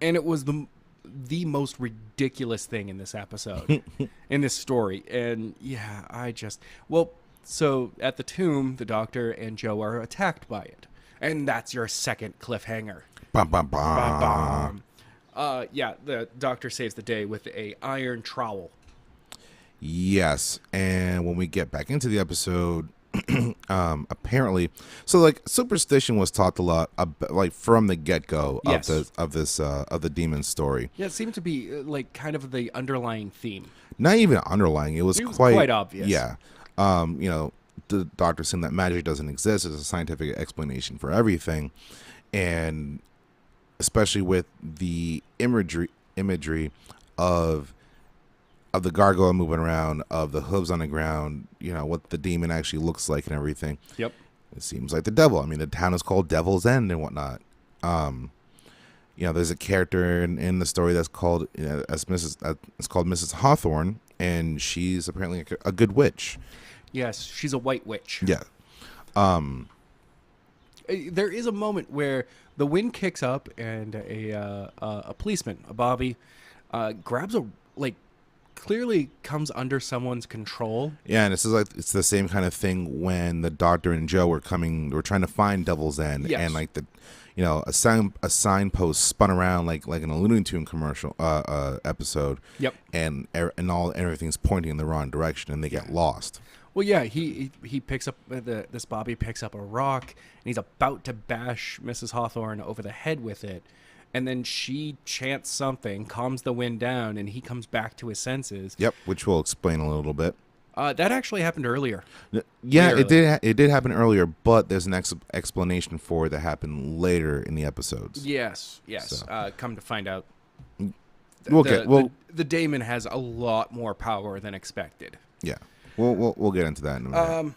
[SPEAKER 2] And it was the most ridiculous thing in this episode, in this story. And yeah, so at the tomb, the doctor and Joe are attacked by it. And that's your second cliffhanger.
[SPEAKER 3] Bum, bum, bum.
[SPEAKER 2] Bum, bum. Yeah, the doctor saves the day with a iron trowel.
[SPEAKER 3] Yes, and when we get back into the episode, apparently, so like superstition was taught a lot, like from the get-go
[SPEAKER 2] Yes.
[SPEAKER 3] of the demon story.
[SPEAKER 2] Yeah, it seemed to be like kind of the underlying theme.
[SPEAKER 3] Not even underlying; it was
[SPEAKER 2] It was
[SPEAKER 3] quite
[SPEAKER 2] quite obvious.
[SPEAKER 3] Yeah, the doctor saying that magic doesn't exist is a scientific explanation for everything, and especially with the imagery of the gargoyle moving around, of the hooves on the ground, what the demon actually looks like and everything.
[SPEAKER 2] Yep.
[SPEAKER 3] It seems like the devil. I mean, the town is called Devil's End and whatnot. There's a character in the story that's called it's called Mrs. Hawthorne, and she's apparently a good witch.
[SPEAKER 2] Yes, she's a white witch.
[SPEAKER 3] Yeah.
[SPEAKER 2] There is a moment where the wind kicks up and a policeman, a Bobby, grabs clearly comes under someone's control.
[SPEAKER 3] Yeah, and it's the same kind of thing when the doctor and Joe were trying to find Devil's End,
[SPEAKER 2] Yes.
[SPEAKER 3] and like a signpost spun around like in a Looney Tune commercial episode.
[SPEAKER 2] Yep.
[SPEAKER 3] And everything's pointing in the wrong direction, and they get lost.
[SPEAKER 2] Well, yeah, he picks up this Bobby picks up a rock and he's about to bash Mrs. Hawthorne over the head with it, and then she chants something, calms the wind down, and he comes back to his senses.
[SPEAKER 3] Yep, which we'll explain a little bit.
[SPEAKER 2] That actually happened earlier.
[SPEAKER 3] Yeah,
[SPEAKER 2] Way
[SPEAKER 3] it did. It did happen earlier, but there's an explanation for it that happened later in the episodes.
[SPEAKER 2] Yes.
[SPEAKER 3] So.
[SPEAKER 2] Come to find out,
[SPEAKER 3] the
[SPEAKER 2] daemon has a lot more power than expected.
[SPEAKER 3] Yeah, we'll get into that in a minute.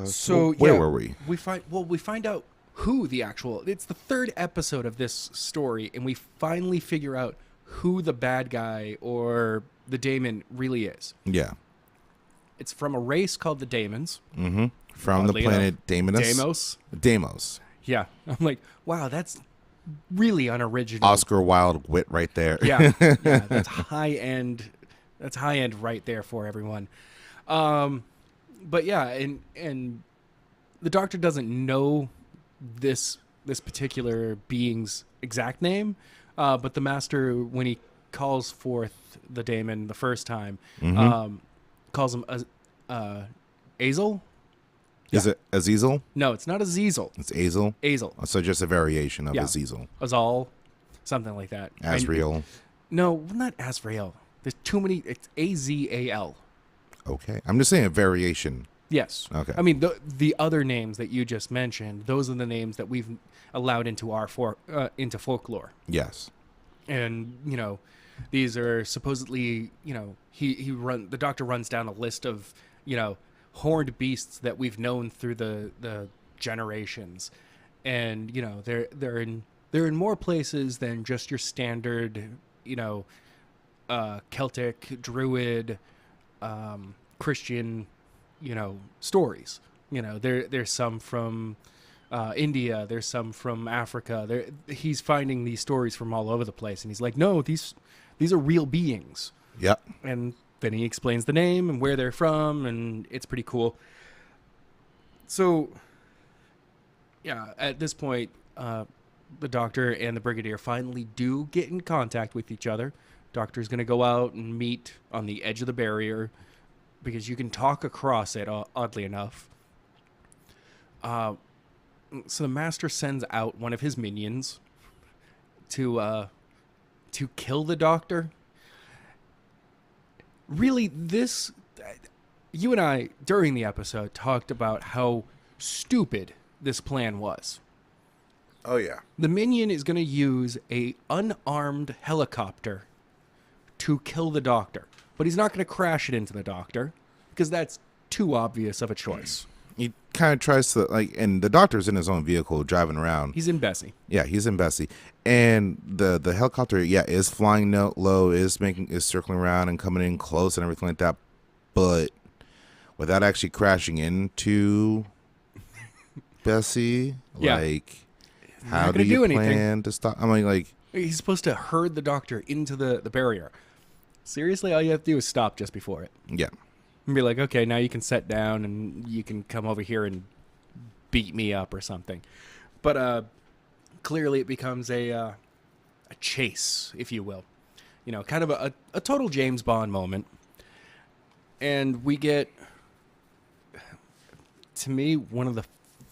[SPEAKER 2] So
[SPEAKER 3] where were we?
[SPEAKER 2] We find out who it's the third episode of this story, and we finally figure out who the bad guy or the daemon really is.
[SPEAKER 3] Yeah.
[SPEAKER 2] It's from a race called the DAEMONS.
[SPEAKER 3] Mm-hmm. From the planet Deimos.
[SPEAKER 2] Yeah. I'm like, wow, that's really unoriginal.
[SPEAKER 3] Oscar Wilde wit right there.
[SPEAKER 2] Yeah, that's high end. That's high end right there for everyone. But yeah, and the doctor doesn't know this particular being's exact name, but the master, when he calls forth the daemon the first time, calls him Azel.
[SPEAKER 3] Is it Azazel?
[SPEAKER 2] No, it's not Azazel.
[SPEAKER 3] It's Azel.
[SPEAKER 2] Azel.
[SPEAKER 3] So just a variation of
[SPEAKER 2] Yeah.
[SPEAKER 3] Azazel.
[SPEAKER 2] Azal, something like that.
[SPEAKER 3] Azrael.
[SPEAKER 2] No, not Azrael. There's too many. It's Azal.
[SPEAKER 3] Okay, I'm just saying a variation.
[SPEAKER 2] Yes.
[SPEAKER 3] Okay.
[SPEAKER 2] I mean, the other names that you just mentioned, those are the names that we've allowed into our into folklore.
[SPEAKER 3] Yes.
[SPEAKER 2] And these are supposedly, the doctor runs down a list of, horned beasts that we've known through the generations, and they're in more places than just your standard, Celtic, Druid, Christian, stories. There's some from India, there's some from Africa. He's finding these stories from all over the place, and he's like, no, these are real beings.
[SPEAKER 3] Yep.
[SPEAKER 2] And then he explains the name and where they're from, and it's pretty cool. So, yeah, at this point, the doctor and the brigadier finally do get in contact with each other. Doctor's going to go out and meet on the edge of the barrier, because you can talk across it, oddly enough. So the master sends out one of his minions to kill the doctor. really, you and I, during the episode, talked about how stupid this plan was.
[SPEAKER 3] Oh, yeah.
[SPEAKER 2] The Minion is going to use a unarmed helicopter to kill the Doctor. But he's not going to crash it into the Doctor, because that's too obvious of a choice.
[SPEAKER 3] He kind of tries to, like, and the Doctor's in his own vehicle driving around.
[SPEAKER 2] He's in Bessie.
[SPEAKER 3] Yeah, he's in Bessie. And the helicopter, yeah, is flying low, is circling around and coming in close and everything like that. But without actually crashing into Bessie,
[SPEAKER 2] Yeah.
[SPEAKER 3] like, how
[SPEAKER 2] not
[SPEAKER 3] do
[SPEAKER 2] gonna
[SPEAKER 3] you
[SPEAKER 2] do
[SPEAKER 3] plan
[SPEAKER 2] anything.
[SPEAKER 3] to stop? I mean, like,
[SPEAKER 2] He's supposed to herd the Doctor into the barrier. Seriously, all you have to do is stop just before it.
[SPEAKER 3] yeah.
[SPEAKER 2] And be like, okay, now you can sit down and you can come over here and beat me up or something. But clearly it becomes a chase, if you will. You know, kind of a total James Bond moment. And we get, to me, one of the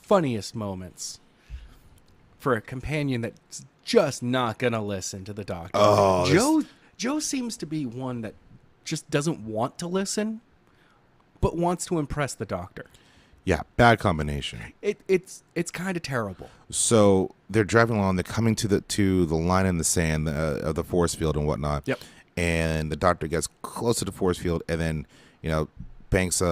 [SPEAKER 2] funniest moments for a companion that's just not going to listen to the Doctor.
[SPEAKER 3] Oh,
[SPEAKER 2] Joe seems to be one that just doesn't want to listen, but wants to impress the Doctor.
[SPEAKER 3] Yeah, bad combination.
[SPEAKER 2] It's kind of terrible.
[SPEAKER 3] So they're driving along. They're coming to the line in the sand of the force field and whatnot.
[SPEAKER 2] Yep.
[SPEAKER 3] And the Doctor gets close to the force field, and then Banks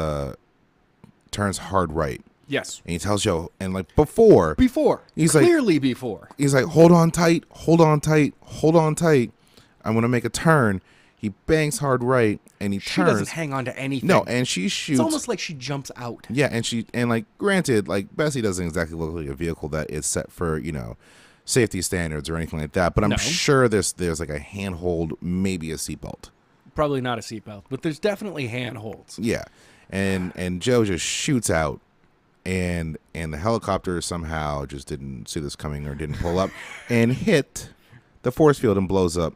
[SPEAKER 3] turns hard right.
[SPEAKER 2] Yes.
[SPEAKER 3] And he tells Joe, and like before, he's
[SPEAKER 2] clearly before.
[SPEAKER 3] He's like, hold on tight, hold on tight, hold on tight. I'm gonna make a turn. He bangs hard right, and he
[SPEAKER 2] She
[SPEAKER 3] turns.
[SPEAKER 2] doesn't hang on to anything.
[SPEAKER 3] No, and she shoots.
[SPEAKER 2] It's almost like she jumps out.
[SPEAKER 3] Yeah, and like granted, like Bessie doesn't exactly look like a vehicle that is set for safety standards or anything like that. But I'm
[SPEAKER 2] No.
[SPEAKER 3] sure there's like a handhold, maybe a seatbelt.
[SPEAKER 2] Probably not a seatbelt, but there's definitely handholds.
[SPEAKER 3] Yeah, and Joe just shoots out, and the helicopter somehow just didn't see this coming or didn't pull up and hit the force field and blows up.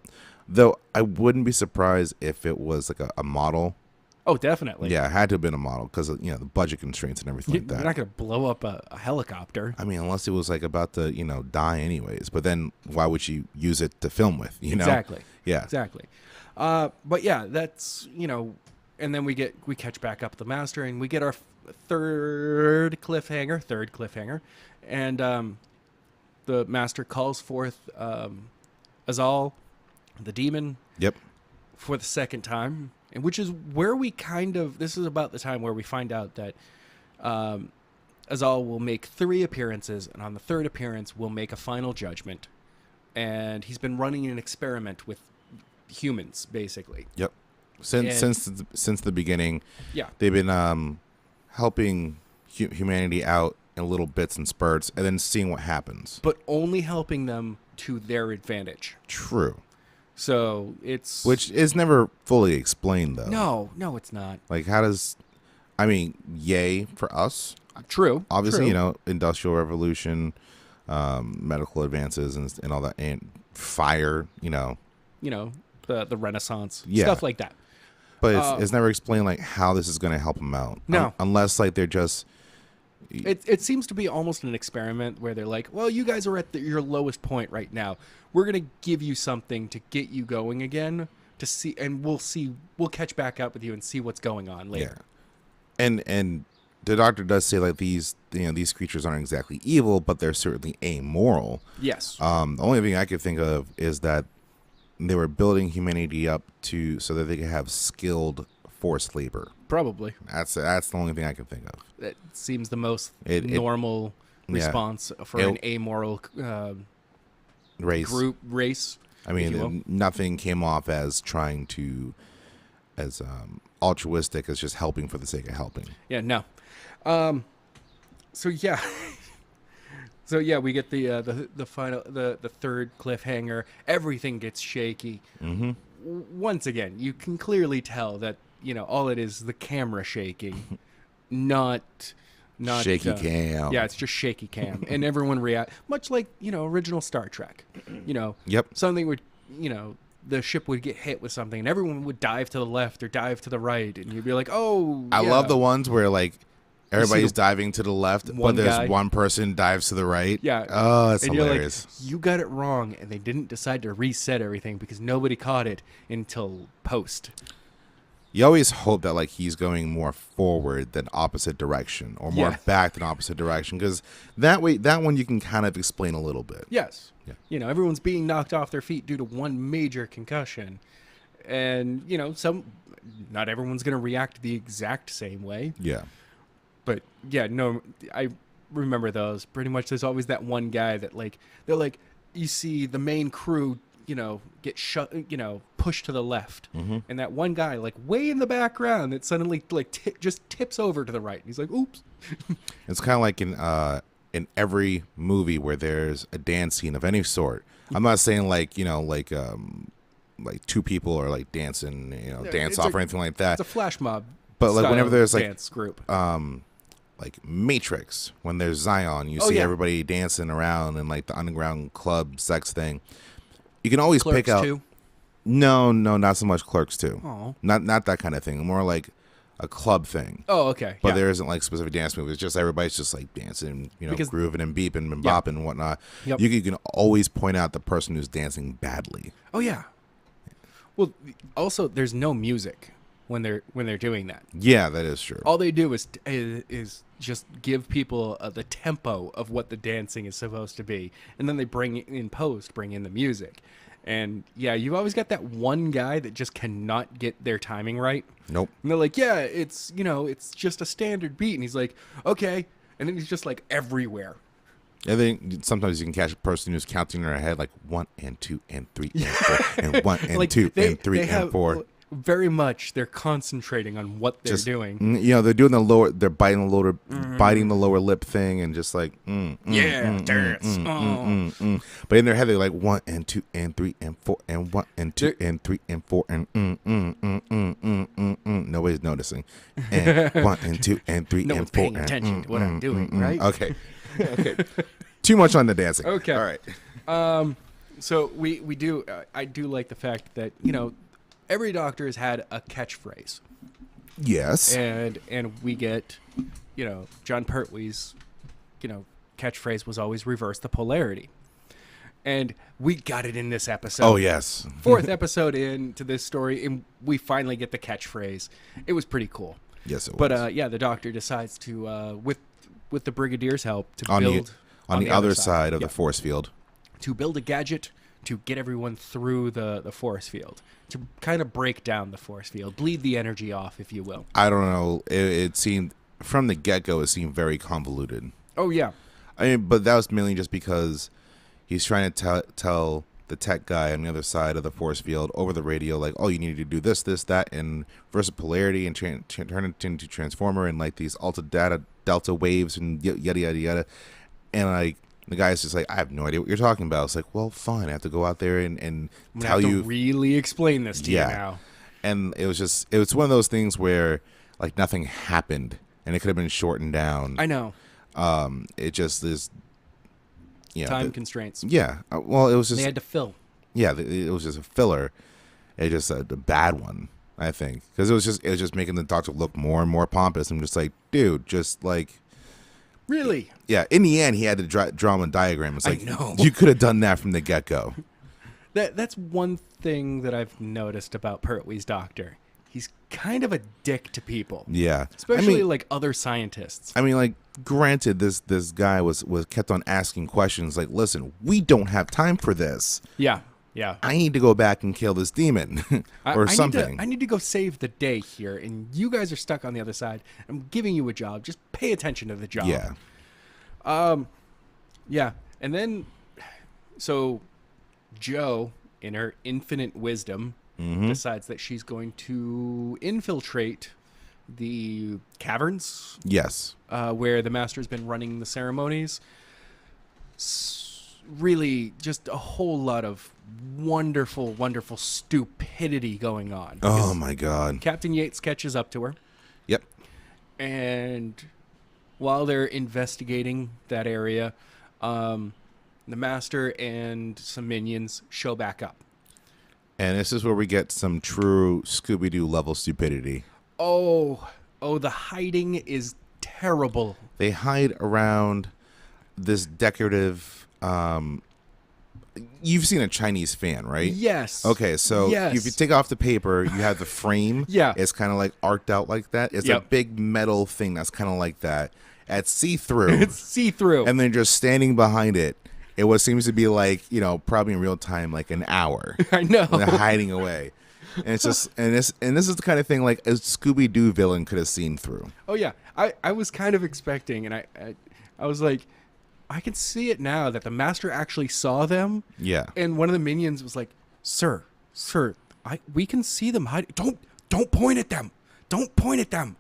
[SPEAKER 3] Though I wouldn't be surprised if it was like a model.
[SPEAKER 2] Oh, definitely.
[SPEAKER 3] Yeah, it had to have been a model because of the budget constraints and everything like that.
[SPEAKER 2] You're not going to blow up a helicopter.
[SPEAKER 3] I mean, unless it was like about to die anyways. But then why would you use it to film with?
[SPEAKER 2] Exactly.
[SPEAKER 3] Yeah.
[SPEAKER 2] Exactly. But yeah, that's and then we catch back up the Master, and we get our third cliffhanger, and the Master calls forth Azal, the demon.
[SPEAKER 3] Yep.
[SPEAKER 2] For the second time, and which is where this is about the time where we find out that Azal will make 3 appearances, and on the 3rd appearance will make a final judgment. And he's been running an experiment with humans, basically.
[SPEAKER 3] Yep. Since the beginning,
[SPEAKER 2] Yeah.
[SPEAKER 3] they've been helping humanity out in little bits and spurts, and then seeing what happens.
[SPEAKER 2] But only helping them to their advantage.
[SPEAKER 3] True.
[SPEAKER 2] So
[SPEAKER 3] Which is never fully explained, though.
[SPEAKER 2] No, it's not.
[SPEAKER 3] Like, yay for us.
[SPEAKER 2] True.
[SPEAKER 3] Obviously,
[SPEAKER 2] true.
[SPEAKER 3] Industrial Revolution, medical advances and all that, and fire,
[SPEAKER 2] The Renaissance,
[SPEAKER 3] Yeah.
[SPEAKER 2] stuff like that.
[SPEAKER 3] But it's never explained, like, how this is going to help them out.
[SPEAKER 2] No.
[SPEAKER 3] Unless, like, they're just...
[SPEAKER 2] It seems to be almost an experiment where they're like, well, you guys are at your lowest point right now. We're going to give you something to get you going again to see, and we'll catch back up with you and see what's going on later.
[SPEAKER 3] Yeah. And the Doctor does say, like, these creatures aren't exactly evil, but they're certainly amoral.
[SPEAKER 2] Yes.
[SPEAKER 3] The only thing I could think of is that they were building humanity up so that they could have skilled forced labor.
[SPEAKER 2] Probably.
[SPEAKER 3] That's the only thing I can think of.
[SPEAKER 2] That seems the most normal response for an amoral race.
[SPEAKER 3] I mean, nothing came off as trying to, as altruistic as just helping for the sake of helping.
[SPEAKER 2] Yeah, no. So yeah. So yeah, we get the final the third cliffhanger. Everything gets shaky.
[SPEAKER 3] Mm-hmm.
[SPEAKER 2] Once again, you can clearly tell that all it is the camera shaking, not
[SPEAKER 3] shaky cam.
[SPEAKER 2] Yeah, it's just shaky cam, and everyone react much like original Star Trek.
[SPEAKER 3] Yep.
[SPEAKER 2] Something would the ship would get hit with something, and everyone would dive to the left or dive to the right, and you'd be like, oh.
[SPEAKER 3] I love the ones where like everybody's diving to the left, but there's
[SPEAKER 2] guy.
[SPEAKER 3] one person dives to the right.
[SPEAKER 2] Yeah.
[SPEAKER 3] Oh, it's
[SPEAKER 2] and
[SPEAKER 3] hilarious.
[SPEAKER 2] You're like, you got it wrong, and they didn't decide to reset everything because nobody caught it until post.
[SPEAKER 3] You always hope that like he's going more forward than opposite direction, or more
[SPEAKER 2] Yeah.
[SPEAKER 3] back than opposite direction, because that way, that one you can kind of explain a little bit.
[SPEAKER 2] Yes.
[SPEAKER 3] Yeah.
[SPEAKER 2] You know, everyone's being knocked off their feet due to one major concussion. And, you know, not everyone's going to react the exact same way.
[SPEAKER 3] Yeah.
[SPEAKER 2] But, yeah, no, I remember those. Pretty much there's always that one guy that, like, they're like, you see the main crew, you know, get pushed to the left.
[SPEAKER 3] Mm-hmm.
[SPEAKER 2] And that one guy, like, way in the background that suddenly, like, just tips over to the right. And he's like, oops.
[SPEAKER 3] It's kind of like in every movie where there's a dance scene of any sort. I'm not saying like, you know, like two people are like dancing, you know, dance off or anything like that.
[SPEAKER 2] It's a flash mob.
[SPEAKER 3] But like
[SPEAKER 2] style
[SPEAKER 3] whenever there's like
[SPEAKER 2] dance group.
[SPEAKER 3] like Matrix, when there's Zion, you see everybody dancing around in like the underground club sex thing. You can always
[SPEAKER 2] Clerks
[SPEAKER 3] pick out.
[SPEAKER 2] too?
[SPEAKER 3] No, not so much Clerks too.
[SPEAKER 2] Oh.
[SPEAKER 3] Not that kind of thing. More like a club thing.
[SPEAKER 2] Oh, okay.
[SPEAKER 3] But
[SPEAKER 2] yeah.
[SPEAKER 3] there isn't like specific dance moves. It's just everybody's just like dancing, you know,
[SPEAKER 2] Because-
[SPEAKER 3] grooving and beeping and
[SPEAKER 2] Yeah.
[SPEAKER 3] bopping and whatnot.
[SPEAKER 2] Yep.
[SPEAKER 3] You can always point out the person who's dancing badly.
[SPEAKER 2] Oh yeah. Well, also there's no music when they're doing that.
[SPEAKER 3] Yeah, that is true.
[SPEAKER 2] All they do is just give people the tempo of what the dancing is supposed to be, and then they bring in the music. And yeah, you've always got that one guy that just cannot get their timing right.
[SPEAKER 3] Nope.
[SPEAKER 2] And they're like, yeah, it's just a standard beat, and he's like, okay, and then he's just like everywhere.
[SPEAKER 3] I think sometimes you can catch a person who's counting in their head like 1 and 2 and 3 and 4 and 1 and
[SPEAKER 2] Like
[SPEAKER 3] 2 and 3
[SPEAKER 2] they
[SPEAKER 3] and
[SPEAKER 2] have
[SPEAKER 3] 4.
[SPEAKER 2] Very much, they're concentrating on what they're doing.
[SPEAKER 3] You know, they're doing they're biting the lower lip thing, and just like
[SPEAKER 2] Dance.
[SPEAKER 3] But in their head they're like 1 and 2 and 3 and 4 and 1 and 2 and 3 and 4 and nobody's noticing. And 1 and 2 and 3
[SPEAKER 2] No
[SPEAKER 3] and
[SPEAKER 2] one's
[SPEAKER 3] 4
[SPEAKER 2] paying attention to what I'm doing, right?
[SPEAKER 3] Okay. Too much on the dancing.
[SPEAKER 2] Okay.
[SPEAKER 3] All right.
[SPEAKER 2] So we do. I do like the fact that, you know, every doctor has had a catchphrase,
[SPEAKER 3] Yes.
[SPEAKER 2] and we get, you know, John Pertwee's, you know, catchphrase was always reverse the polarity, and we got it in this episode.
[SPEAKER 3] Oh yes.
[SPEAKER 2] Fourth episode into this story, and we finally get the catchphrase. It was pretty cool.
[SPEAKER 3] Yes, it was.
[SPEAKER 2] But yeah, the doctor decides to with the Brigadier's help to
[SPEAKER 3] on
[SPEAKER 2] build
[SPEAKER 3] the other side of the
[SPEAKER 2] Yep.
[SPEAKER 3] force field.
[SPEAKER 2] to build a gadget to get everyone through the force field, to kind of break down the force field, bleed the energy off, if you will.
[SPEAKER 3] I don't know. It seemed from the get-go, it seemed very convoluted.
[SPEAKER 2] Oh yeah,
[SPEAKER 3] I mean, but that was mainly just because he's trying to tell the tech guy on the other side of the force field over the radio, like, oh, you need to do this, that, and versus polarity, and turn it into transformer, and like these delta waves, and yada yada yada, and like the guy's just like, I have no idea what you're talking about. It's like, well, fine, I have to go out there and
[SPEAKER 2] I'm gonna
[SPEAKER 3] tell
[SPEAKER 2] have
[SPEAKER 3] you.
[SPEAKER 2] to really explain this to
[SPEAKER 3] Yeah.
[SPEAKER 2] you now.
[SPEAKER 3] And it was one of those things where like nothing happened, and it could have been shortened down.
[SPEAKER 2] I know.
[SPEAKER 3] It just is. Yeah.
[SPEAKER 2] Time constraints.
[SPEAKER 3] Yeah. Well, it was just.
[SPEAKER 2] They had to fill.
[SPEAKER 3] Yeah, it was just a filler. It just a bad one, I think, because it was just making the doctor look more and more pompous. I'm just like, dude, just like.
[SPEAKER 2] Really?
[SPEAKER 3] Yeah. In the end, he had to draw him a diagram. It's like,
[SPEAKER 2] know.
[SPEAKER 3] you could have done that from the get go.
[SPEAKER 2] That's one thing that I've noticed about Pertwee's doctor. He's kind of a dick to people.
[SPEAKER 3] Yeah.
[SPEAKER 2] Especially like other scientists.
[SPEAKER 3] I mean, like, granted, this guy was kept on asking questions like, listen, we don't have time for this.
[SPEAKER 2] Yeah. Yeah.
[SPEAKER 3] I need to go back and kill this demon or something.
[SPEAKER 2] I need to go save the day here, and you guys are stuck on the other side. I'm giving you a job. Just pay attention to the job.
[SPEAKER 3] Yeah.
[SPEAKER 2] Yeah. And then, so Joe, in her infinite wisdom, decides that she's going to infiltrate the caverns
[SPEAKER 3] Yes.
[SPEAKER 2] where the master's been running the ceremonies. Really, just a whole lot of wonderful, wonderful stupidity going on.
[SPEAKER 3] Oh, my God.
[SPEAKER 2] Captain Yates catches up to her,
[SPEAKER 3] Yep.
[SPEAKER 2] and while they're investigating that area, the master and some minions show back up.
[SPEAKER 3] And this is where we get some true Scooby-Doo level stupidity.
[SPEAKER 2] Oh, the hiding is terrible.
[SPEAKER 3] They hide around this decorative, You've seen a Chinese fan, right?
[SPEAKER 2] Yes.
[SPEAKER 3] Okay, so
[SPEAKER 2] Yes.
[SPEAKER 3] if you take off the paper, you have the frame.
[SPEAKER 2] Yeah.
[SPEAKER 3] It's kind of like arced out like that. It's a
[SPEAKER 2] Yep.
[SPEAKER 3] big metal thing that's kind of like that. It's see-through.
[SPEAKER 2] It's see-through.
[SPEAKER 3] And then just standing behind it, it what seems to be like, probably in real time, like an hour.
[SPEAKER 2] I know.
[SPEAKER 3] And they're hiding away. And it's just, and this is the kind of thing like a Scooby-Doo villain could have seen through.
[SPEAKER 2] Oh yeah, I was kind of expecting, and I was like, I can see it now that the master actually saw them.
[SPEAKER 3] Yeah.
[SPEAKER 2] And one of the minions was like, "Sir, we can see them hiding. Don't point at them. Don't point at them.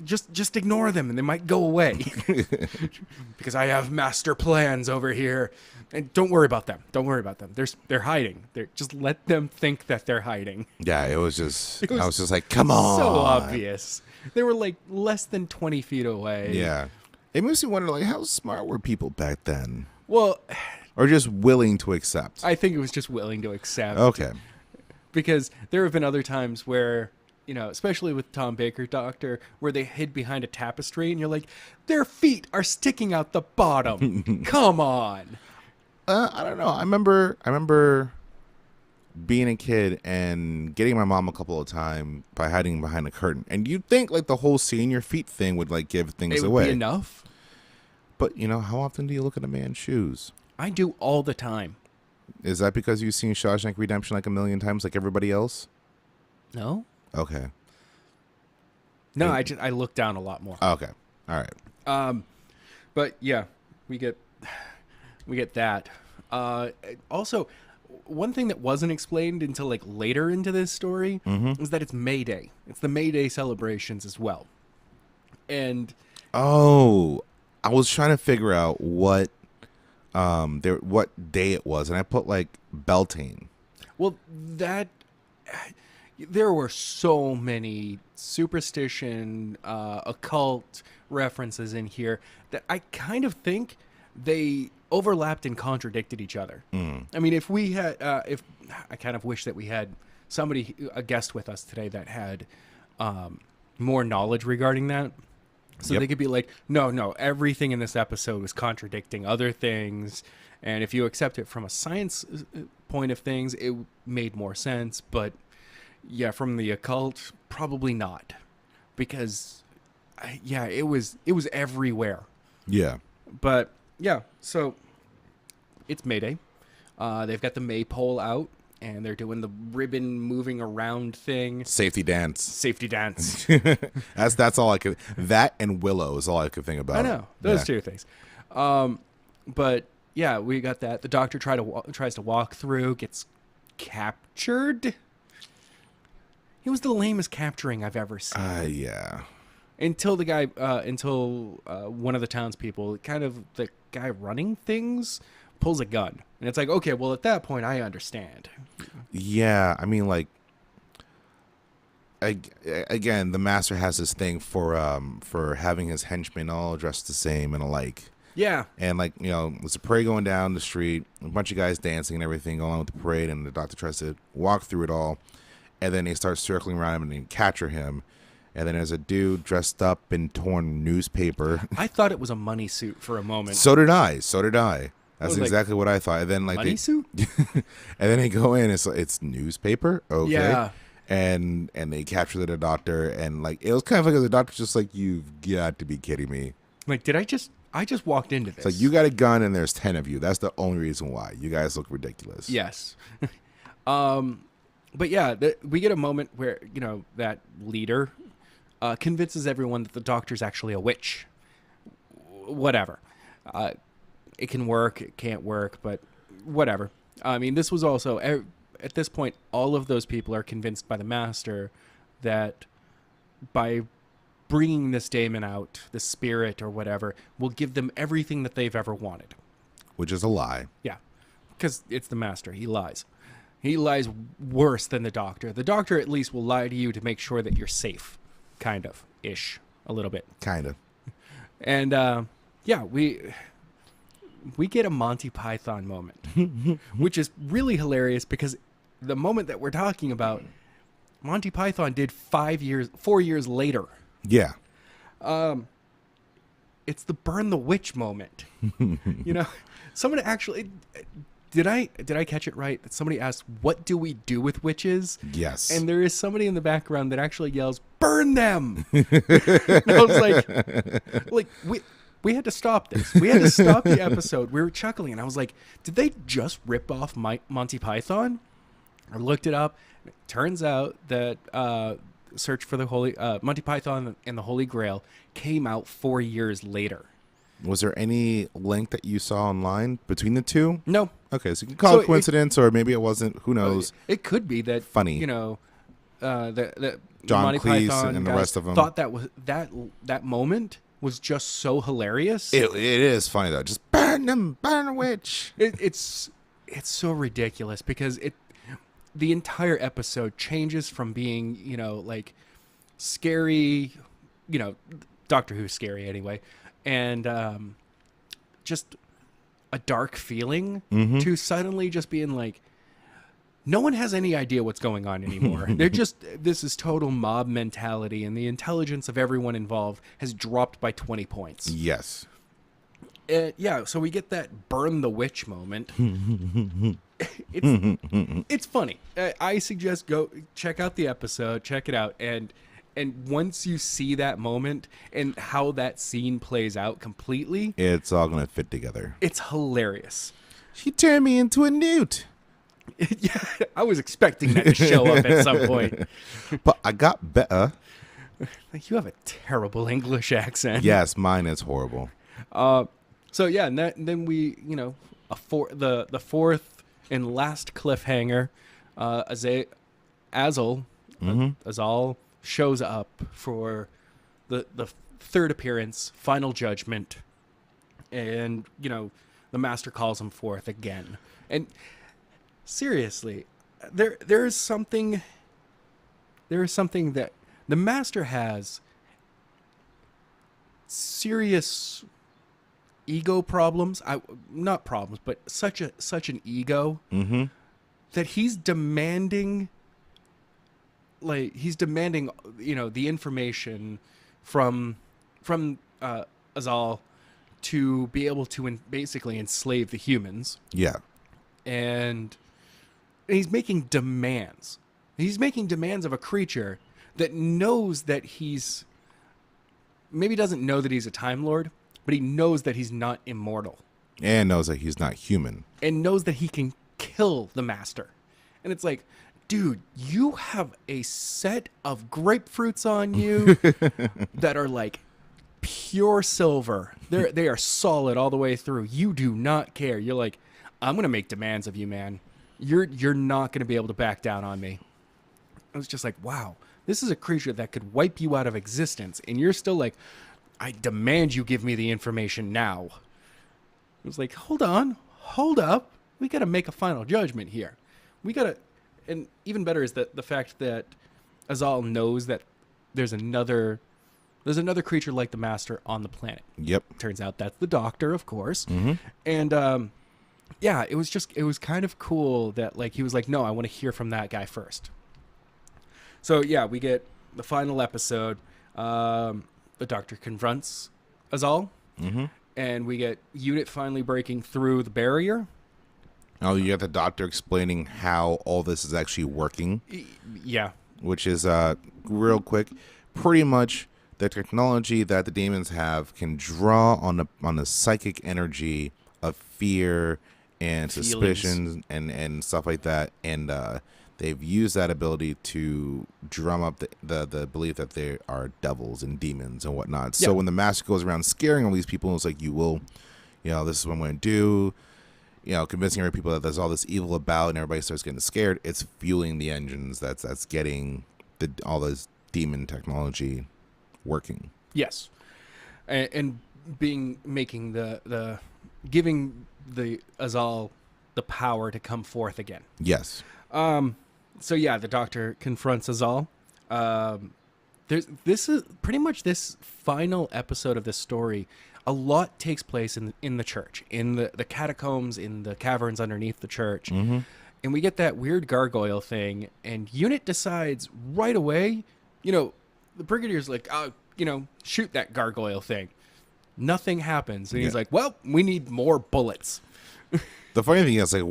[SPEAKER 2] Just ignore them, and they might go away. Because I have master plans over here, and don't worry about them. Don't worry about them. They're hiding. Just let them think that they're hiding."
[SPEAKER 3] Yeah, I was just like, come on.
[SPEAKER 2] So obvious. They were like less than 20 feet away.
[SPEAKER 3] Yeah. It makes me wonder, like, how smart were people back then?
[SPEAKER 2] Well,
[SPEAKER 3] Or just willing to accept?
[SPEAKER 2] I think it was just willing to accept.
[SPEAKER 3] Okay.
[SPEAKER 2] Because there have been other times where, especially with Tom Baker Doctor, where they hid behind a tapestry and you're like, their feet are sticking out the bottom. Come on.
[SPEAKER 3] I don't know. I remember being a kid and getting my mom a couple of times by hiding behind a curtain. And you'd think like the whole seeing your feet thing would like give things
[SPEAKER 2] It would
[SPEAKER 3] away.
[SPEAKER 2] be enough.
[SPEAKER 3] But how often do you look at a man's shoes?
[SPEAKER 2] I do all the time.
[SPEAKER 3] Is that because you've seen Shawshank Redemption like a million times like everybody else?
[SPEAKER 2] No?
[SPEAKER 3] Okay.
[SPEAKER 2] No, I look down a lot more.
[SPEAKER 3] Okay. All right.
[SPEAKER 2] But yeah, we get that. Also, one thing that wasn't explained until like later into this story is that it's May Day. It's the May Day celebrations as well. And
[SPEAKER 3] Oh, I was trying to figure out what day it was, and I put like Beltane.
[SPEAKER 2] well, there were so many superstition, occult references in here that I kind of think they overlapped and contradicted each other. I mean, if we had, if I kind of wish that we had a guest with us today that had more knowledge regarding that. So they could be like, no, everything in this episode was contradicting other things. And if you accept it from a science point of things, it made more sense. But yeah, from the occult, probably not. Because, it was everywhere.
[SPEAKER 3] Yeah.
[SPEAKER 2] But yeah, so it's May Day. They've got the maypole out, and they're doing the ribbon moving around thing.
[SPEAKER 3] Safety dance.
[SPEAKER 2] Safety dance.
[SPEAKER 3] That's all I could. That and Willow is all I could think about.
[SPEAKER 2] I know those two things. But yeah, we got that. The doctor tries to walk through, gets captured. It was the lamest capturing I've ever seen.
[SPEAKER 3] Yeah.
[SPEAKER 2] Until the guy, one of the townspeople, kind of the guy running things, pulls a gun, and it's like, okay, well, at that point, I understand.
[SPEAKER 3] Yeah, I mean, like, again, the master has this thing for having his henchmen all dressed the same and alike.
[SPEAKER 2] Yeah.
[SPEAKER 3] And like, there's a parade going down the street, a bunch of guys dancing and everything going on with the parade, and the doctor tries to walk through it all, and then they start circling around him and they capture him. And then there's a dude dressed up in torn newspaper.
[SPEAKER 2] I thought it was a money suit for a moment.
[SPEAKER 3] So did I. That's
[SPEAKER 2] like,
[SPEAKER 3] exactly what I thought. And then like
[SPEAKER 2] money suit?
[SPEAKER 3] and then they go in. It's newspaper. Okay.
[SPEAKER 2] Yeah.
[SPEAKER 3] And they capture the doctor, and like it was kind of like the doctor's just like, you've got to be kidding me.
[SPEAKER 2] Like, I just walked into this.
[SPEAKER 3] It's like, you got a gun and there's 10 of you. That's the only reason why. You guys look ridiculous.
[SPEAKER 2] Yes. But yeah, we get a moment where that leader convinces everyone that the doctor's actually a witch. Whatever. It can work, it can't work, but whatever. I mean, this was also, at this point, all of those people are convinced by the master that by bringing this daemon out, the spirit or whatever, will give them everything that they've ever wanted.
[SPEAKER 3] Which is a lie.
[SPEAKER 2] Yeah, because it's the master. He lies. He lies worse than the doctor. The doctor at least will lie to you to make sure that you're safe. Kind of. Ish. A little bit.
[SPEAKER 3] Kind of.
[SPEAKER 2] And, we get a Monty Python moment, which is really hilarious because the moment that we're talking about, Monty Python did 4 years later.
[SPEAKER 3] Yeah.
[SPEAKER 2] it's the burn the witch moment. You know, someone actually did I catch it right that somebody asked, what do we do with witches?
[SPEAKER 3] Yes.
[SPEAKER 2] And there is somebody in the background that actually yells, burn them. And I was like we had to stop this. We had to stop the episode. We were chuckling and I was like, did they just rip off Monty Python? I looked it up. It turns out that Search for the Holy Monty Python and the Holy Grail came out 4 years later.
[SPEAKER 3] Was there any link that you saw online between the two?
[SPEAKER 2] No.
[SPEAKER 3] Okay, so you can call it coincidence, or maybe it wasn't. Who knows?
[SPEAKER 2] It could be that
[SPEAKER 3] funny.
[SPEAKER 2] You know, that
[SPEAKER 3] John
[SPEAKER 2] Monty
[SPEAKER 3] Cleese
[SPEAKER 2] Python
[SPEAKER 3] and the
[SPEAKER 2] guys
[SPEAKER 3] rest of them
[SPEAKER 2] thought that was that moment was just so hilarious.
[SPEAKER 3] It is funny though. Just burn them, burn a witch.
[SPEAKER 2] It's so ridiculous because the entire episode changes from being, you know, like scary, you know, Doctor Who's scary anyway, and just a dark feeling to suddenly just being like, no one has any idea what's going on anymore. This is total mob mentality, and the intelligence of everyone involved has dropped by 20 points.
[SPEAKER 3] Yes.
[SPEAKER 2] Yeah, so we get that burn the witch moment. It's funny. I suggest go check out the episode, check it out, and once you see that moment and how that scene plays out completely,
[SPEAKER 3] it's all gonna fit together.
[SPEAKER 2] It's hilarious.
[SPEAKER 3] She turned me into a newt.
[SPEAKER 2] Yeah, I was expecting that to show up at some point.
[SPEAKER 3] But I got better.
[SPEAKER 2] You have a terrible English accent.
[SPEAKER 3] Yes, mine is horrible.
[SPEAKER 2] So yeah, and then we, you know, the fourth and last cliffhanger, Azal shows up for the third appearance, final judgment, and you know, the Master calls him forth again. And seriously, there is something that the Master has serious ego problems. Not problems, but such an ego that he's demanding, you know, the information from Azal to be able to basically enslave the humans.
[SPEAKER 3] Yeah.
[SPEAKER 2] And he's making demands. He's making demands of a creature that knows that he's maybe doesn't know that he's a Time Lord, but he knows that he's not immortal.
[SPEAKER 3] And knows that he's not human.
[SPEAKER 2] And knows that he can kill the Master. And it's like, dude, you have a set of grapefruits on you that are like pure silver. They are solid all the way through. You do not care. You're like, I'm going to make demands of you, man. You're not going to be able to back down on me. I was just like, wow, this is a creature that could wipe you out of existence. And you're still like, I demand you give me the information now. It was like, hold up. We got to make a final judgment here. We got to, and even better is that the fact that Azal knows that there's another creature like the Master on the planet.
[SPEAKER 3] Yep.
[SPEAKER 2] Turns out that's the Doctor, of course. And, yeah, it was kind of cool that like he was like, no, I want to hear from that guy first. So yeah, we get the final episode. The Doctor confronts Azal, and we get Unit finally breaking through the barrier.
[SPEAKER 3] Oh, you got the Doctor explaining how all this is actually working.
[SPEAKER 2] Yeah,
[SPEAKER 3] which is real quick, pretty much the technology that the demons have can draw on the psychic energy of fear and suspicions and stuff like that, and they've used that ability to drum up the belief that they are devils and demons and whatnot. So when the Master goes around scaring all these people, it's like, you will, you know, this is what I'm going to do, you know, convincing every people that there's all this evil about, and everybody starts getting scared. It's fueling the engines that's getting all this demon technology working. Yes,
[SPEAKER 2] and making the giving the Azal the power to come forth again.
[SPEAKER 3] Yes.
[SPEAKER 2] So yeah, the Doctor confronts Azal. This is pretty much this final episode of this story. A lot takes place in the church, in the catacombs, in the caverns underneath the church. And we get that weird gargoyle thing, and Unit decides right away, you know, the Brigadier's like, you know, shoot that gargoyle thing. Nothing happens. And he's
[SPEAKER 3] Yeah.
[SPEAKER 2] like, well, we need more bullets.
[SPEAKER 3] The funny thing is, like,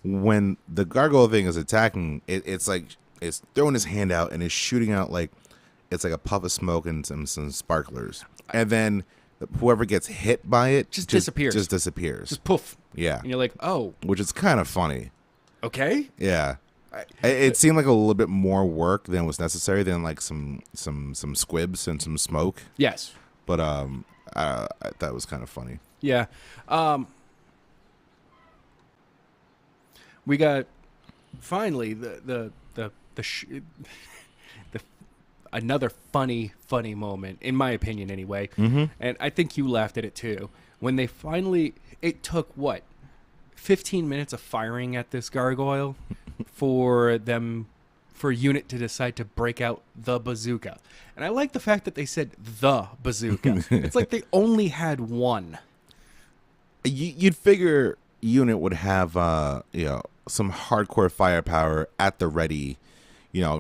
[SPEAKER 3] when the gargoyle thing is attacking, it's like it's throwing his hand out and is shooting out like it's like a puff of smoke and some sparklers, and then whoever gets hit by it
[SPEAKER 2] Just disappears.
[SPEAKER 3] Just disappears.
[SPEAKER 2] Just poof.
[SPEAKER 3] Yeah,
[SPEAKER 2] And you're like, oh,
[SPEAKER 3] which is kind of funny.
[SPEAKER 2] okay.
[SPEAKER 3] Yeah, it seemed like a little bit more work than was necessary than like some squibs and some smoke.
[SPEAKER 2] Yes.
[SPEAKER 3] But I thought it was kind of funny.
[SPEAKER 2] Yeah. We got finally the another funny moment, in my opinion anyway. Mm-hmm. And I think you laughed at it too. When they finally, it took what, 15 minutes of firing at this gargoyle for Unit to decide to break out the bazooka. And I like the fact that they said the bazooka. It's like they only had one.
[SPEAKER 3] You'd figure Unit would have some hardcore firepower at the ready,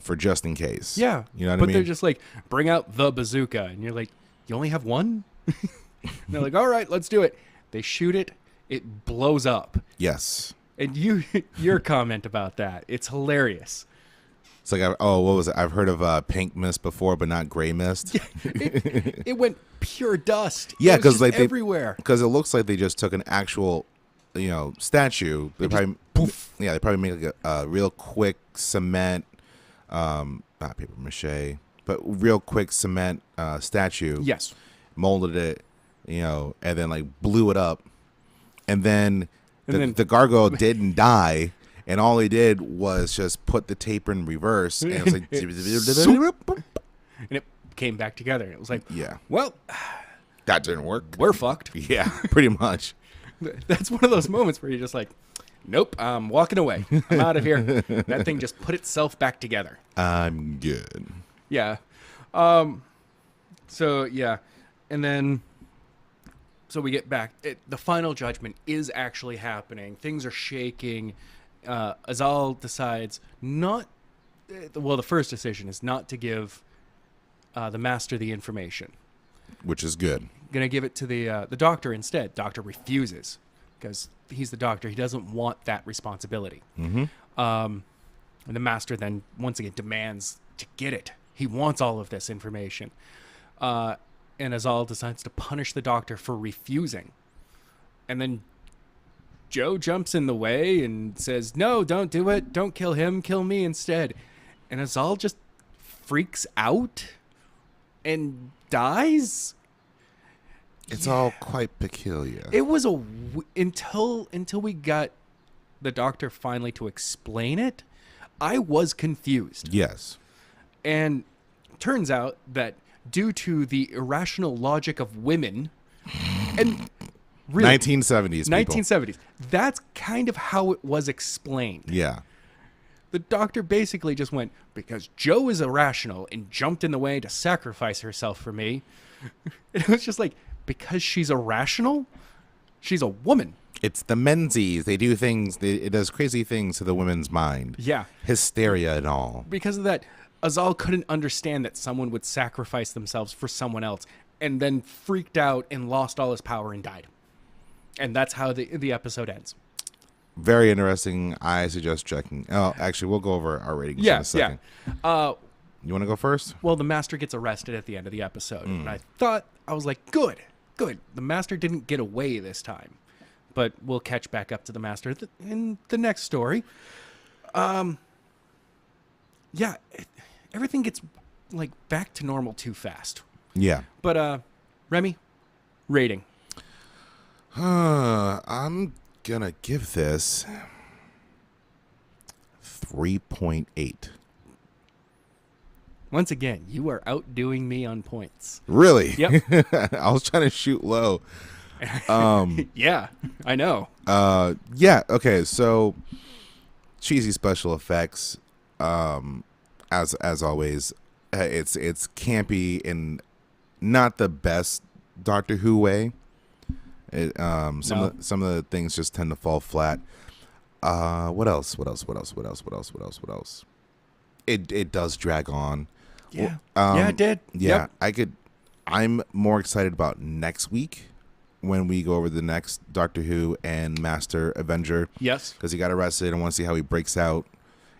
[SPEAKER 3] for just in case.
[SPEAKER 2] Yeah.
[SPEAKER 3] You know what I
[SPEAKER 2] but
[SPEAKER 3] mean?
[SPEAKER 2] they're just like, bring out the bazooka. And you're like, you only have one? And they're like, all right, let's do it. They shoot it. It blows up.
[SPEAKER 3] Yes.
[SPEAKER 2] And your comment about that, it's hilarious.
[SPEAKER 3] It's like, what was it? I've heard of pink mist before, but not gray mist.
[SPEAKER 2] It went pure dust.
[SPEAKER 3] Yeah,
[SPEAKER 2] because
[SPEAKER 3] because like
[SPEAKER 2] everywhere.
[SPEAKER 3] Because it looks like they just took an actual, statue. They probably poof. Yeah, they probably make like a real quick cement, not paper mache, but real quick cement statue.
[SPEAKER 2] Yes.
[SPEAKER 3] Molded it, and then like blew it up, and then
[SPEAKER 2] then-
[SPEAKER 3] the gargoyle didn't die. And all he did was just put the taper in reverse, and it was like,
[SPEAKER 2] And it came back together. And it was like,
[SPEAKER 3] yeah,
[SPEAKER 2] well,
[SPEAKER 3] that didn't work.
[SPEAKER 2] we're fucked.
[SPEAKER 3] Yeah, pretty much.
[SPEAKER 2] That's one of those moments where you're just like, nope, I'm walking away. I'm out of here. That thing just put itself back together.
[SPEAKER 3] I'm good.
[SPEAKER 2] Yeah. So, yeah. And then, so we get back. The final judgment is actually happening. Things are shaking. Azal decides not, the first decision is not to give the master the information.
[SPEAKER 3] Which is good.
[SPEAKER 2] Going to give it to the doctor instead. Doctor refuses because he's the doctor. He doesn't want that responsibility.
[SPEAKER 3] Mm-hmm.
[SPEAKER 2] And the master then once again demands to get it. He wants all of this information. And Azal decides to punish the doctor for refusing. And then Joe jumps in the way and says, no, don't do it. Don't kill him. Kill me instead. And Azal just freaks out and dies.
[SPEAKER 3] It's all quite peculiar.
[SPEAKER 2] It was until we got the doctor finally to explain it, I was confused.
[SPEAKER 3] Yes.
[SPEAKER 2] And turns out that due to the irrational logic of women and really
[SPEAKER 3] 1970s people.
[SPEAKER 2] 1970s, that's kind of how it was explained.
[SPEAKER 3] Yeah.
[SPEAKER 2] The doctor basically just went, because Joe is irrational and jumped in the way to sacrifice herself for me. It was just like, because she's irrational? She's a woman.
[SPEAKER 3] It's the Menzies. They do things. It does crazy things to the women's mind.
[SPEAKER 2] Yeah.
[SPEAKER 3] Hysteria and all.
[SPEAKER 2] Because of that, Azal couldn't understand that someone would sacrifice themselves for someone else, and then freaked out and lost all his power and died. And that's how the episode ends.
[SPEAKER 3] Very interesting. I suggest checking. Oh, actually, we'll go over our ratings in a second.
[SPEAKER 2] Yeah.
[SPEAKER 3] You want to go first?
[SPEAKER 2] Well, the master gets arrested at the end of the episode. And I was like, good. The master didn't get away this time. But we'll catch back up to the master in the next story. Everything gets like back to normal too fast.
[SPEAKER 3] Yeah.
[SPEAKER 2] But Remy, rating.
[SPEAKER 3] I'm gonna give this 3.8.
[SPEAKER 2] Once again, you are outdoing me on points.
[SPEAKER 3] Really?
[SPEAKER 2] Yep.
[SPEAKER 3] I was trying to shoot low.
[SPEAKER 2] Yeah, I know.
[SPEAKER 3] Yeah. Okay. So cheesy special effects. As always, it's campy in not the best Doctor Who way. Some of the things just tend to fall flat. What else? It does drag on.
[SPEAKER 2] Yeah. Yeah, it did.
[SPEAKER 3] Yeah.
[SPEAKER 2] Yep.
[SPEAKER 3] I'm more excited about next week when we go over the next Doctor Who and Master Avenger.
[SPEAKER 2] Yes.
[SPEAKER 3] Because he got arrested. I want to see how he breaks out,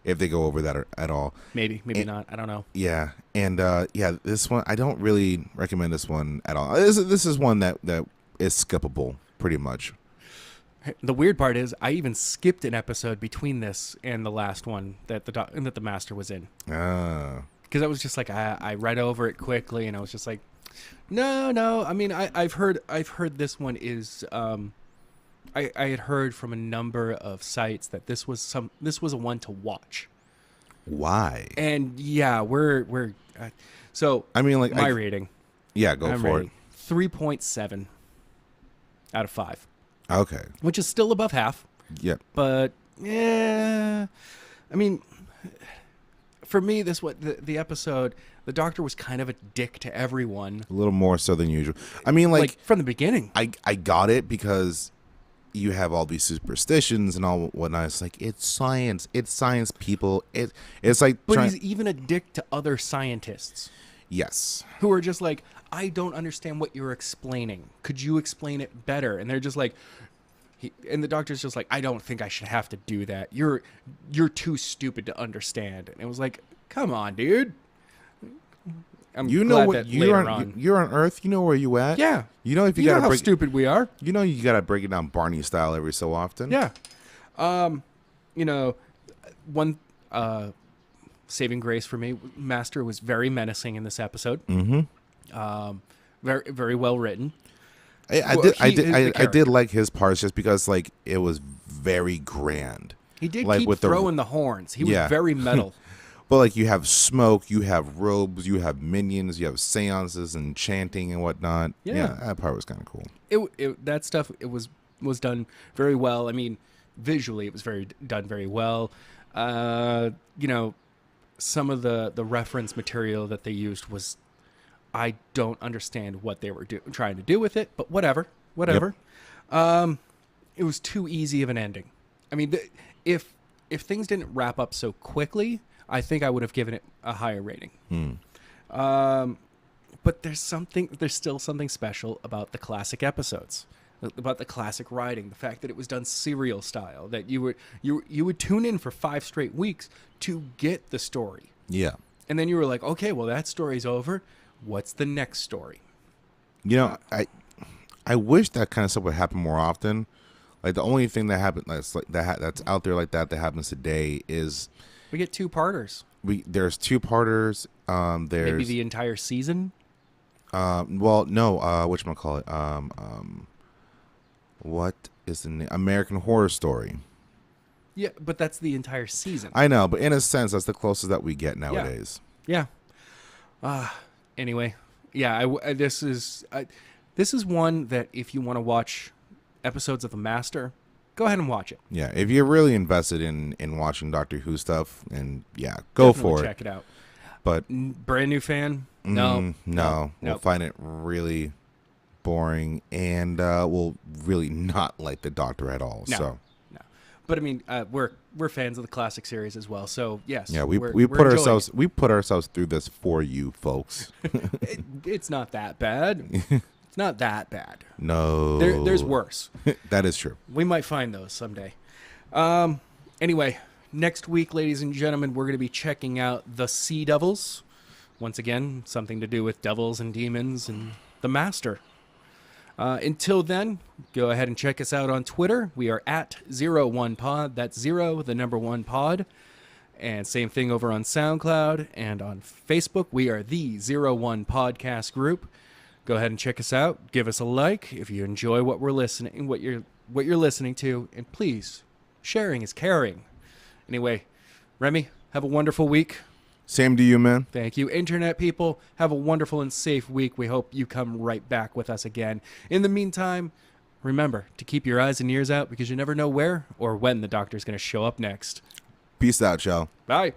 [SPEAKER 3] if they go over that at all.
[SPEAKER 2] Maybe not. I don't know.
[SPEAKER 3] Yeah. And this one, I don't really recommend this one at all. This is one that is skippable, pretty much.
[SPEAKER 2] The weird part is I even skipped an episode between this and the last one that the Master was in. Because I was just like, I read over it quickly, and I was just like, no. I mean, I've heard this one is. I had heard from a number of sites that this was a one to watch.
[SPEAKER 3] Why?
[SPEAKER 2] And yeah, we're so.
[SPEAKER 3] I mean, like
[SPEAKER 2] my rating.
[SPEAKER 3] Yeah, go for it.
[SPEAKER 2] 3.7 out of 5.
[SPEAKER 3] Okay.
[SPEAKER 2] Which is still above half.
[SPEAKER 3] Yep.
[SPEAKER 2] But yeah, I mean, for me, the episode, the Doctor was kind of a dick to everyone.
[SPEAKER 3] A little more so than usual. I mean, like
[SPEAKER 2] from the beginning.
[SPEAKER 3] I got it because you have all these superstitions and all whatnot. It's like, it's science, people. It's like,
[SPEAKER 2] but he's even a dick to other scientists.
[SPEAKER 3] Yes.
[SPEAKER 2] Who are just like, I don't understand what you're explaining. Could you explain it better? And they're just like, and the Doctor's just like, I don't think I should have to do that. You're too stupid to understand. And it was like, come on, dude.
[SPEAKER 3] You know what? You're on Earth. You know where you at.
[SPEAKER 2] Yeah.
[SPEAKER 3] You know if you
[SPEAKER 2] know
[SPEAKER 3] gotta
[SPEAKER 2] how
[SPEAKER 3] break,
[SPEAKER 2] stupid we are.
[SPEAKER 3] You know you gotta break it down Barney style every so often.
[SPEAKER 2] Yeah. One saving grace for me, Master was very menacing in this episode.
[SPEAKER 3] Mm-hmm.
[SPEAKER 2] Very very well written.
[SPEAKER 3] I did like his parts just because like it was very grand.
[SPEAKER 2] He did
[SPEAKER 3] like,
[SPEAKER 2] keep throwing the horns. He was very metal.
[SPEAKER 3] But like you have smoke, you have robes, you have minions, you have seances and chanting and whatnot. Yeah, that part was kind of cool.
[SPEAKER 2] That stuff was done very well. I mean, visually it was done very well. Some of the reference material that they used was, I don't understand what they were trying to do with it, but whatever. Yep. It was too easy of an ending. I mean, if things didn't wrap up so quickly, I think I would have given it a higher rating. But there's still something special about the classic episodes, about the classic writing, the fact that it was done serial style, that you would tune in for 5 straight weeks to get the story.
[SPEAKER 3] Yeah.
[SPEAKER 2] And then you were like, okay, well, that story's over. What's the next story?
[SPEAKER 3] You know, I wish that kind of stuff would happen more often. Like the only thing that happened that's out there like that happens today is
[SPEAKER 2] we get 2-parters.
[SPEAKER 3] There's 2-parters. There's
[SPEAKER 2] maybe the entire season.
[SPEAKER 3] Well, no. Whatchamacallit? What is the name? American Horror Story.
[SPEAKER 2] Yeah, but that's the entire season.
[SPEAKER 3] I know, but in a sense, that's the closest that we get nowadays.
[SPEAKER 2] Yeah. Anyway, yeah. This is one that if you want to watch episodes of The Master, go ahead and watch it.
[SPEAKER 3] Yeah, if you're really invested in watching Doctor Who stuff, and go for it.
[SPEAKER 2] Check it out.
[SPEAKER 3] But
[SPEAKER 2] brand new fan? No.
[SPEAKER 3] We'll find it really boring, and we'll really not like the Doctor at all. No.
[SPEAKER 2] But I mean, we're fans of the classic series as well. So yes.
[SPEAKER 3] Yeah, we put ourselves through this for you folks.
[SPEAKER 2] It's not that bad. It's not that bad.
[SPEAKER 3] No.
[SPEAKER 2] There's worse.
[SPEAKER 3] That is true.
[SPEAKER 2] We might find those someday. Anyway, next week, ladies and gentlemen, we're going to be checking out The Sea Devils. Once again, something to do with devils and demons and the Master. Until then, go ahead and check us out on Twitter. We are at 01pod. That's 0, the number 1 pod. And same thing over on SoundCloud and on Facebook. We are the 01 Podcast Group. Go ahead and check us out. Give us a like if you enjoy what you're listening to, and please, sharing is caring. Anyway, Remy, have a wonderful week.
[SPEAKER 3] Same to you, man.
[SPEAKER 2] Thank you. Internet people, have a wonderful and safe week. We hope you come right back with us again. In the meantime, remember to keep your eyes and ears out because you never know where or when the Doctor's going to show up next.
[SPEAKER 3] Peace out, y'all.
[SPEAKER 2] Bye.